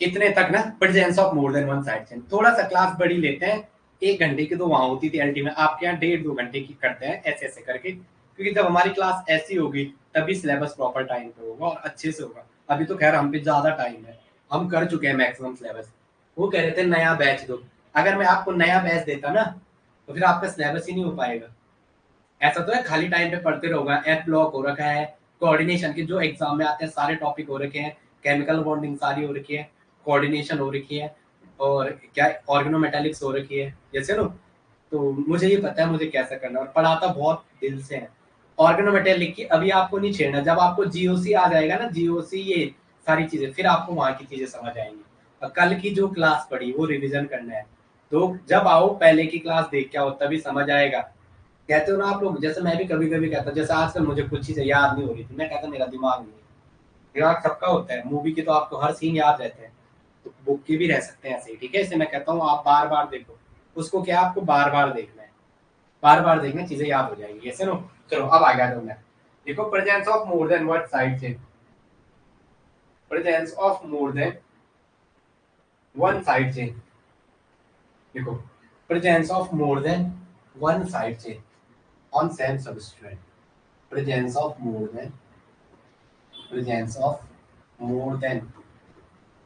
Speaker 1: कितने तक ना? Presence of more than one side chain. थोड़ा सा क्लास बड़ी लेते हैं, 1 घंटे की तो वहां होती थी एलटी में, आपके यहाँ 1.5-2 घंटे की करते हैं ऐसे ऐसे करके, क्योंकि जब हमारी क्लास ऐसी होगी तभी सिलेबस प्रॉपर टाइम पे होगा और अच्छे से होगा। अभी तो खैर हम पे ज्यादा टाइम है, हम कर चुके हैं मैक्सिमम सिलेबस। वो कह रहे थे नया बैच दो, अगर मैं आपको नया बैच देता ना तो फिर आपका सिलेबस ही नहीं हो पाएगा। ऐसा तो है खाली टाइम पे पढ़ते रहोगा, एफ ब्लॉक हो रखा है, कोऑर्डिनेशन के जो एग्जाम में आते हैं सारे टॉपिक हो रखे हैं, केमिकल बॉन्डिंग सारी हो रखी है, कोऑर्डिनेशन हो रखी है, और क्या ऑर्गेनोमेटालिक्स हो रखी है, जैसे नो। तो मुझे ये पता है मुझे कैसा करना है, और पढ़ाता बहुत दिल से है। ऑर्गेनोमेटालिक की अभी आपको नहीं छेड़ना, जब आपको जीओसी आ जाएगा ना, जीओसी ये सारी चीजें, फिर आपको वहां की चीजें समझ आएंगी। और कल की जो क्लास पढ़ी वो रिविजन करना है, तो जब आओ पहले की क्लास देख के आओ तभी समझ आएगा। कहते हो ना आप लोग, जैसे मैं भी कभी कभी कहता हूँ, जैसे आजकल मुझे कुछ चीजें याद नहीं हो रही थी, मैं कहता मेरा दिमाग नहीं है। दिमाग सबका होता है, मूवी की तो आपको हर सीन याद रहते हैं, तो बुक की भी रह सकते हैं ऐसे ही, ठीक है। इसे मैं कहता हूँ आप बार बार देखो, उसको क्या आपको बार बार देखना है, बार बार देखना, चीजें याद हो जाएंगी, ऐसे नो। चलो अब आ गया तो मैं देखो, presence of more than one side chain, presence of more than one side chain, देखो presence of more than one side chain on same substrate, presence of more than, presence of more than,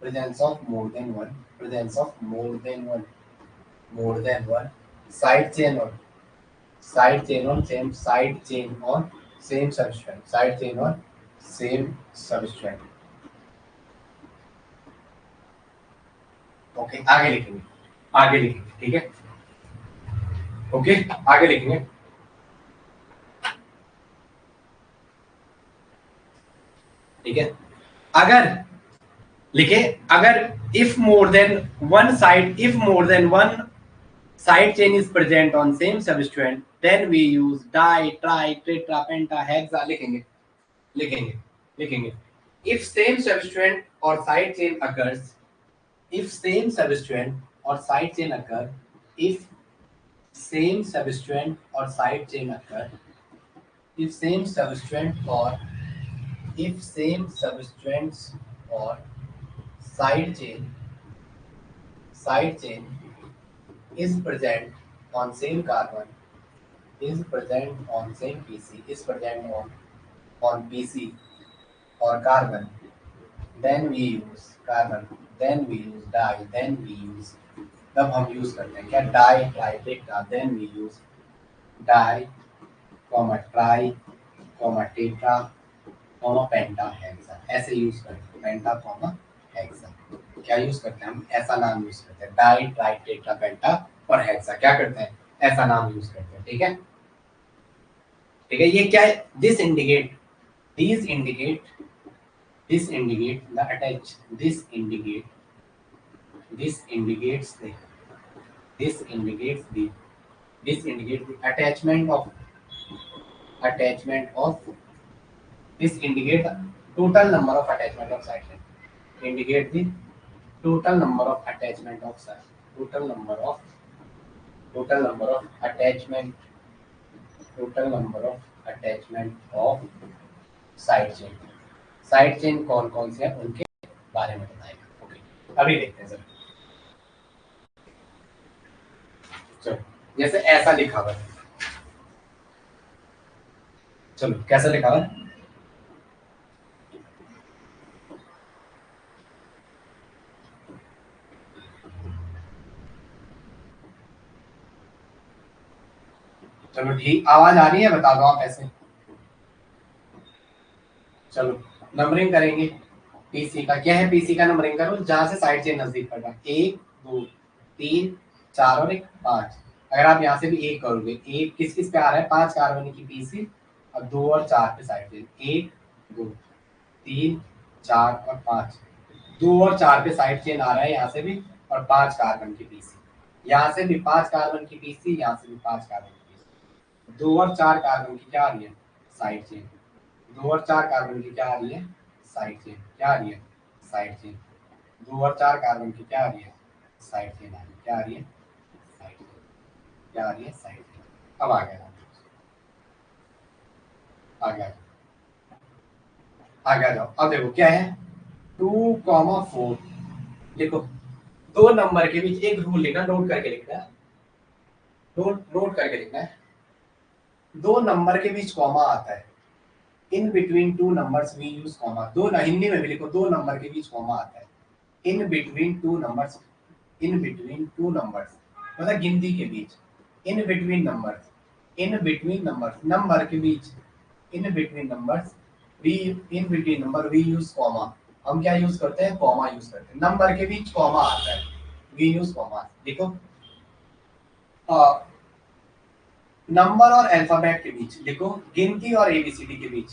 Speaker 1: presence of more than one, presence of more than one, more than one side chain on, side chain on same, side chain on same substrate, side chain on same substrate। Okay आगे लिखेंगे, आगे लिखेंगे, ठीक है। Okay आगे लिखेंगे, ठीक है। अगर लिखे, अगर if more than one side, if more than one side chain is present on same substrate, then we use di, tri, tetra, penta, hexa। लिखेंगे, लिखेंगे, लिखेंगे। If same substrate or side chain occurs, if same substrate or side chain occur, if same substrate or side chain occur, if same substrate or, if same substrates or side chain, side chain is present on same carbon, is present on same PC, is present on PC or carbon, then we use carbon, then we use di, then we use, तब हम use करते हैं क्या? Di tri tetra, then we use di comma tri comma tetra comma penta hexa, ऐसे use करते हैं, penta comma hexa. क्या use करते हैं हम? ऐसा नाम यूज करते हैं, डाई ट्राई टेट्रा पेंटा और हेक्सा क्या करते हैं? ऐसा नाम यूज करते हैं, ठीक है, ठीक है। ये क्या है? This indicate, these indicate, this indicate the attach, this indicate, this indicates the, this indicates the, this indicates the attachment of, attachment of, this indicate the total number of attachment of side chain, indicate the total number of attachment of side, total number of, total number of attachment, total number of attachment of side chain, side chain कौन कौन से हैं उनके बारे में बताएगा। Okay अभी देखते हैं सर, चलो जैसे ऐसा लिखा हुआ है, चलो कैसा लिखा हुआ है, चलो ठीक, आवाज आ रही है, बता दो आप ऐसे। चलो नंबरिंग करेंगे पीसी का, क्या है पीसी का नंबरिंग करो जहां से साइड चेन नजदीक पड़ रहा है, 1 2 3 4 और एक 5। अगर आप यहाँ से भी एक करोगे, एक किस किस पे आ रहा है, 5 कार्बन की पीसी, और 2 और 4 पे साइड चेन, 1 2 3 4 और 5, 2 और 4 पे साइड चेन आ रहा है यहाँ से भी, और 5 कार्बन की पीसी, यहाँ से भी 5 कार्बन की पीसी, यहाँ से भी 5 कार्बन की पीसी, 2 और 4 कार्बन की क्या आ रही है, साइड चेन, 2 और 4 कार्बन की क्या आ रही है, साइड चेन, क्या आ रही है, साइड चेन, 2 और 4 कार्बन की क्या आ रही है, साइड चेन आ रही है, क्या आ रही है, साइड चेन, क्या आ रही है, साइड चेन। अब आ गया, आ गया, आ गया, जाओ अब देखो क्या है, 2,4 लिखो, दो नंबर के बीच एक रूल लिखना, नोट करके लिखना है, नोट करके लिखना है, दो नंबर के बीच कॉमा आता है, in between two numbers we use comma, दो न, हिंदी में भी लिखो, दो नंबर के बीच कॉमा आता है, in between two numbers, in between two numbers मतलब गिनती के बीच, in between numbers, in between numbers number के बीच, in between numbers we, in between number we use comma, हम क्या यूज करते हैं, कॉमा यूज करते हैं, नंबर के बीच कॉमा आता है, वी यूज कॉमा, देखो नंबर और अल्फाबेट के बीच लिखो, गिनती और एबीसीडी के बीच,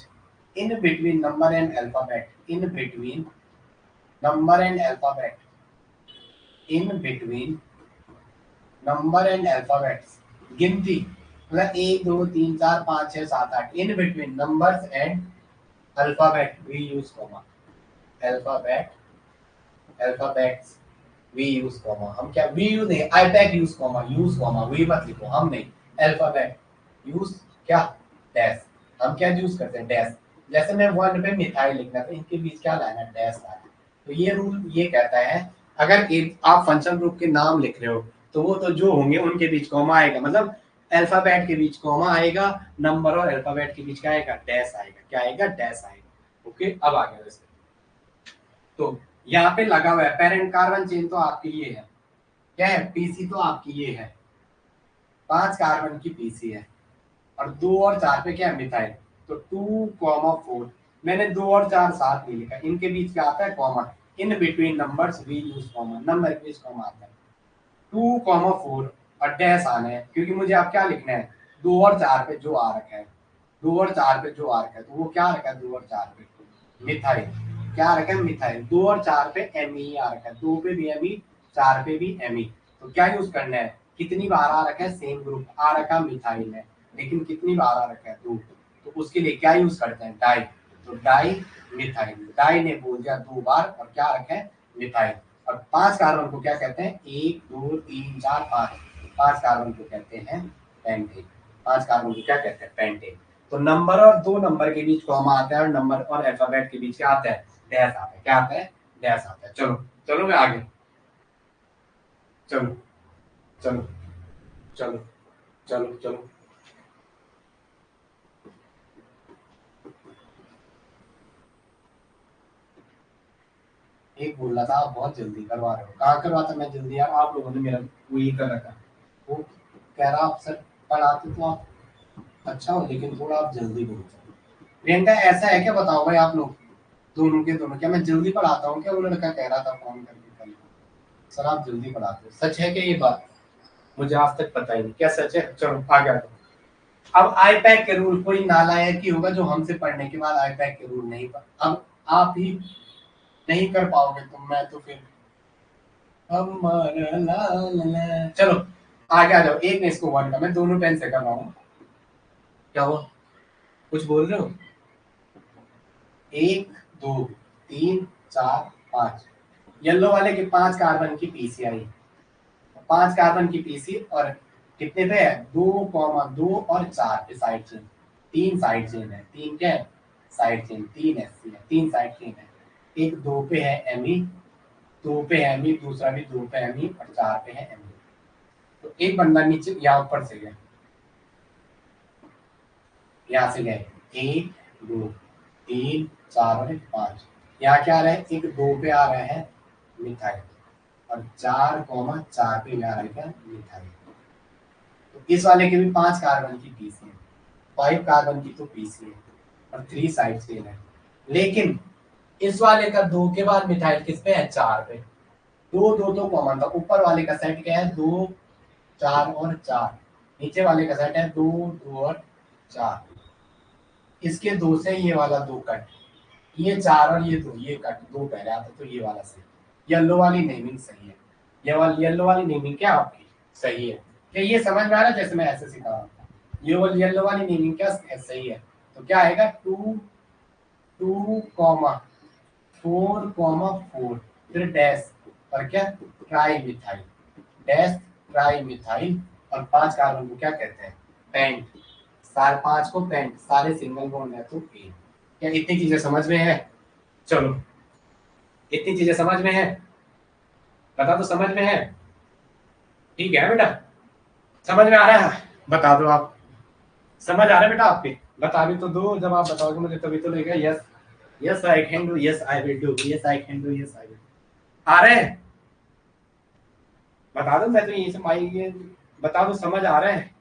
Speaker 1: in between number and alphabet, in between number and alphabet, in between number and alphabets, गिनती मतलब 1 2 3 4 5 6 7 8, in between numbers and alphabet we use comma, alphabet, alphabets we use comma, हम क्या वी यूज नहीं, IUPAC use comma, use comma, we मत लिखो, हम नहीं, alphabet use क्या, डैश, हम क्या यूज करते हैं, डैश, जैसे मैं वन पे मिथाइल लिखना था, इनके बीच क्या लाना है, डैश लाना है। तो ये रूल ये कहता है, अगर एक आप फंक्शन ग्रुप के नाम लिख रहे हो, तो वो तो जो होंगे उनके बीच कॉमा आएगा, मतलब अल्फाबेट के बीच कॉमा आएगा, नंबर और अल्फाबेट के बीच क्या आएगा, डैश आएगा, क्या आएगा, डैश आएगा। ओके अब आ गया वैसे, तो यहाँ पे लगा हुआ है पेरेंट कार्बन चेन, तो आपकी ये है, क्या है, पीसी तो आपकी ये है, 5 कार्बन की पीसी है, और 2 और 4 पे क्या है, मिथाइल, तो 2,4, मैंने 2 और 4 साथ नहीं लिखा, इनके बीच क्या आता है, comma, in between numbers we use comma, number के बीच कॉमा आता है, 2,4 और डैश आना है, क्योंकि मुझे आप क्या लिखना है, 2 और 4 पे जो आ रखा है, 2 और 4 पे जो आ रखा है, तो वो क्या रखा है, 2 और 4 पे मिथाइल, क्या रखा है, मिथाइल, 2 और 4 पे एमई आ रखा है, 2 पे भी एमई, 4 पे भी एमई, तो क्या यूज करना है, कितनी बार आ रखा है, सेम ग्रुप आ रखा मिथाइल है, लेकिन कितनी बार आ रखा है, 2, तो उसके लिए क्या यूज करते हैं, डाई, तो डाई मिथाइल, डाई ने बोल दिया 2 बार, और क्या रखा है, मिथाइल, और 5 कार्बन को क्या कहते हैं, 1 2 3 4 5, 5 कार्बन को कहते हैं पेंटेन, 5 कार्बन को क्या कहते हैं, पेंटेन। तो नंबर और दो नंबर के बीच कॉमा आता है, और नंबर और अल्फाबेट के बीच क्या आता है, डैश आता है, क्या आता है, डैश आता है। चलो चलो मैं आगे, चलो चलो चलो चलो चलो, एक बोल रहा था आप बहुत जल्दी करवा रहे हो, कहाँ करवाता मैं जल्दी यार, आप लोगों ने मेरा वो ये कर रखा, वो कह रहा आप सर पढ़ाते तो आप अच्छा हो, लेकिन थोड़ा आप जल्दी करो। प्रियंका ऐसा है क्या, बताओ भाई आप लोग दोनों के दोनों, क्या मैं जल्दी पढ़ाता हूँ क्या, वो लड़का कह रहा था फोन करके कल, सर आप जल्दी पढ़ाते हो, सच है क्या ये बात, मुझे आज तक पता ही नहीं, क्या सच है, चलो आ गया। अब आईपैक के रूल, कोई नालायक ही होगा जो हमसे पढ़ने के बाद आईपैक के रूल नहीं पढ़, अब आप ही नहीं कर पाओगे तो मैं तो फिर हमारा ला। चलो आगे आ जाओ, एक ने इसको वन का, मैं दोनों पेन से कर रहा हूँ, क्या हुआ, कुछ बोल रहे हो, 1 2 3 4 5, येलो वाले के 5 कार्बन की पीसी आई, 5 कार्बन की पीसी, और कितने पे है, 2,2 और 4 पे साइड चेन, 3 साइड चेन है, 3 क्या है, साइड चेन, 3 एससी है, 3 साइड चेन है, एक 2 पे है एमई, 2 पे है एमई, दूसरा भी 2 पे एमई, और 4 पे है एमई, तो एक बंदा नीचे यहाँ ऊपर से गया, यहाँ से गए 1 2 3 4 और 5। यहाँ क्या आ रहा है, एक 2 पे आ रहा है मिथाइल और 4,4 पे आ रहा है क्या, मिथाइल। तो इस वाले के भी 5 कार्बन की पीसी है, 5 कार्बन की तो पीसी है और 3 साइड चेन है। लेकिन इस वाले का 2 के बाद मिथाइल किस पे है, 4 पे। 2 2 तो कॉमन था, ऊपर वाले का सेट क्या है, 2 4 और 4, नीचे वाले का सेट है 2 2 और 4। इसके 2 से ये वाला 2 कट, ये 4 और ये 2, ये कट 2 पहले आता तो ये वाला सही। येलो वाली नेमिंग सही है, ये वाली येलो वाली नेमिंग क्या आपकी सही है। क्या ये समझ में आ रहा है, जैसे मैं ऐसे सिखा रहा हूँ, ये वाली येलो वाली नेमिंग क्या सही है। तो क्या आएगा 2 2 4 4 फिर डैश और क्या, tri methyl, dash tri methyl और 5 कार्बन को क्या कहते हैं, पेंट। सारे 5 को पेंट, सारे सिंगल बॉन्ड है तो ए। क्या इतनी चीजें समझ में है, चलो इतनी चीजें समझ में है, बता दो समझ में है, ठीक है बेटा, समझ में आ रहा है, बता दो आप, समझ आ रहा है बेटा आपके, बता भी तो दो, जब आप बताओगे मुझे तभी तो लगेगा yes yes I can do, yes I will do, yes I can do, yes I will. आ रहे हैं, बता दो, मैं तो यहीं से माई ये बता दो, समझ आ रहा है।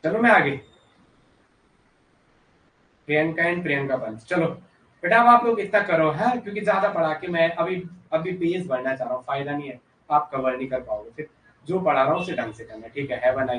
Speaker 1: चलो मैं आगे, प्रियंका एंड प्रियंका पंच, चलो बेटा अब आप लोग इतना करो है, क्योंकि ज्यादा पढ़ा के मैं अभी पेज भरना चाह रहा हूँ, फायदा नहीं है, आप कवर नहीं कर पाओगे, फिर जो पढ़ा रहा हूँ उसे ढंग से करना, ठीक है। Have a nice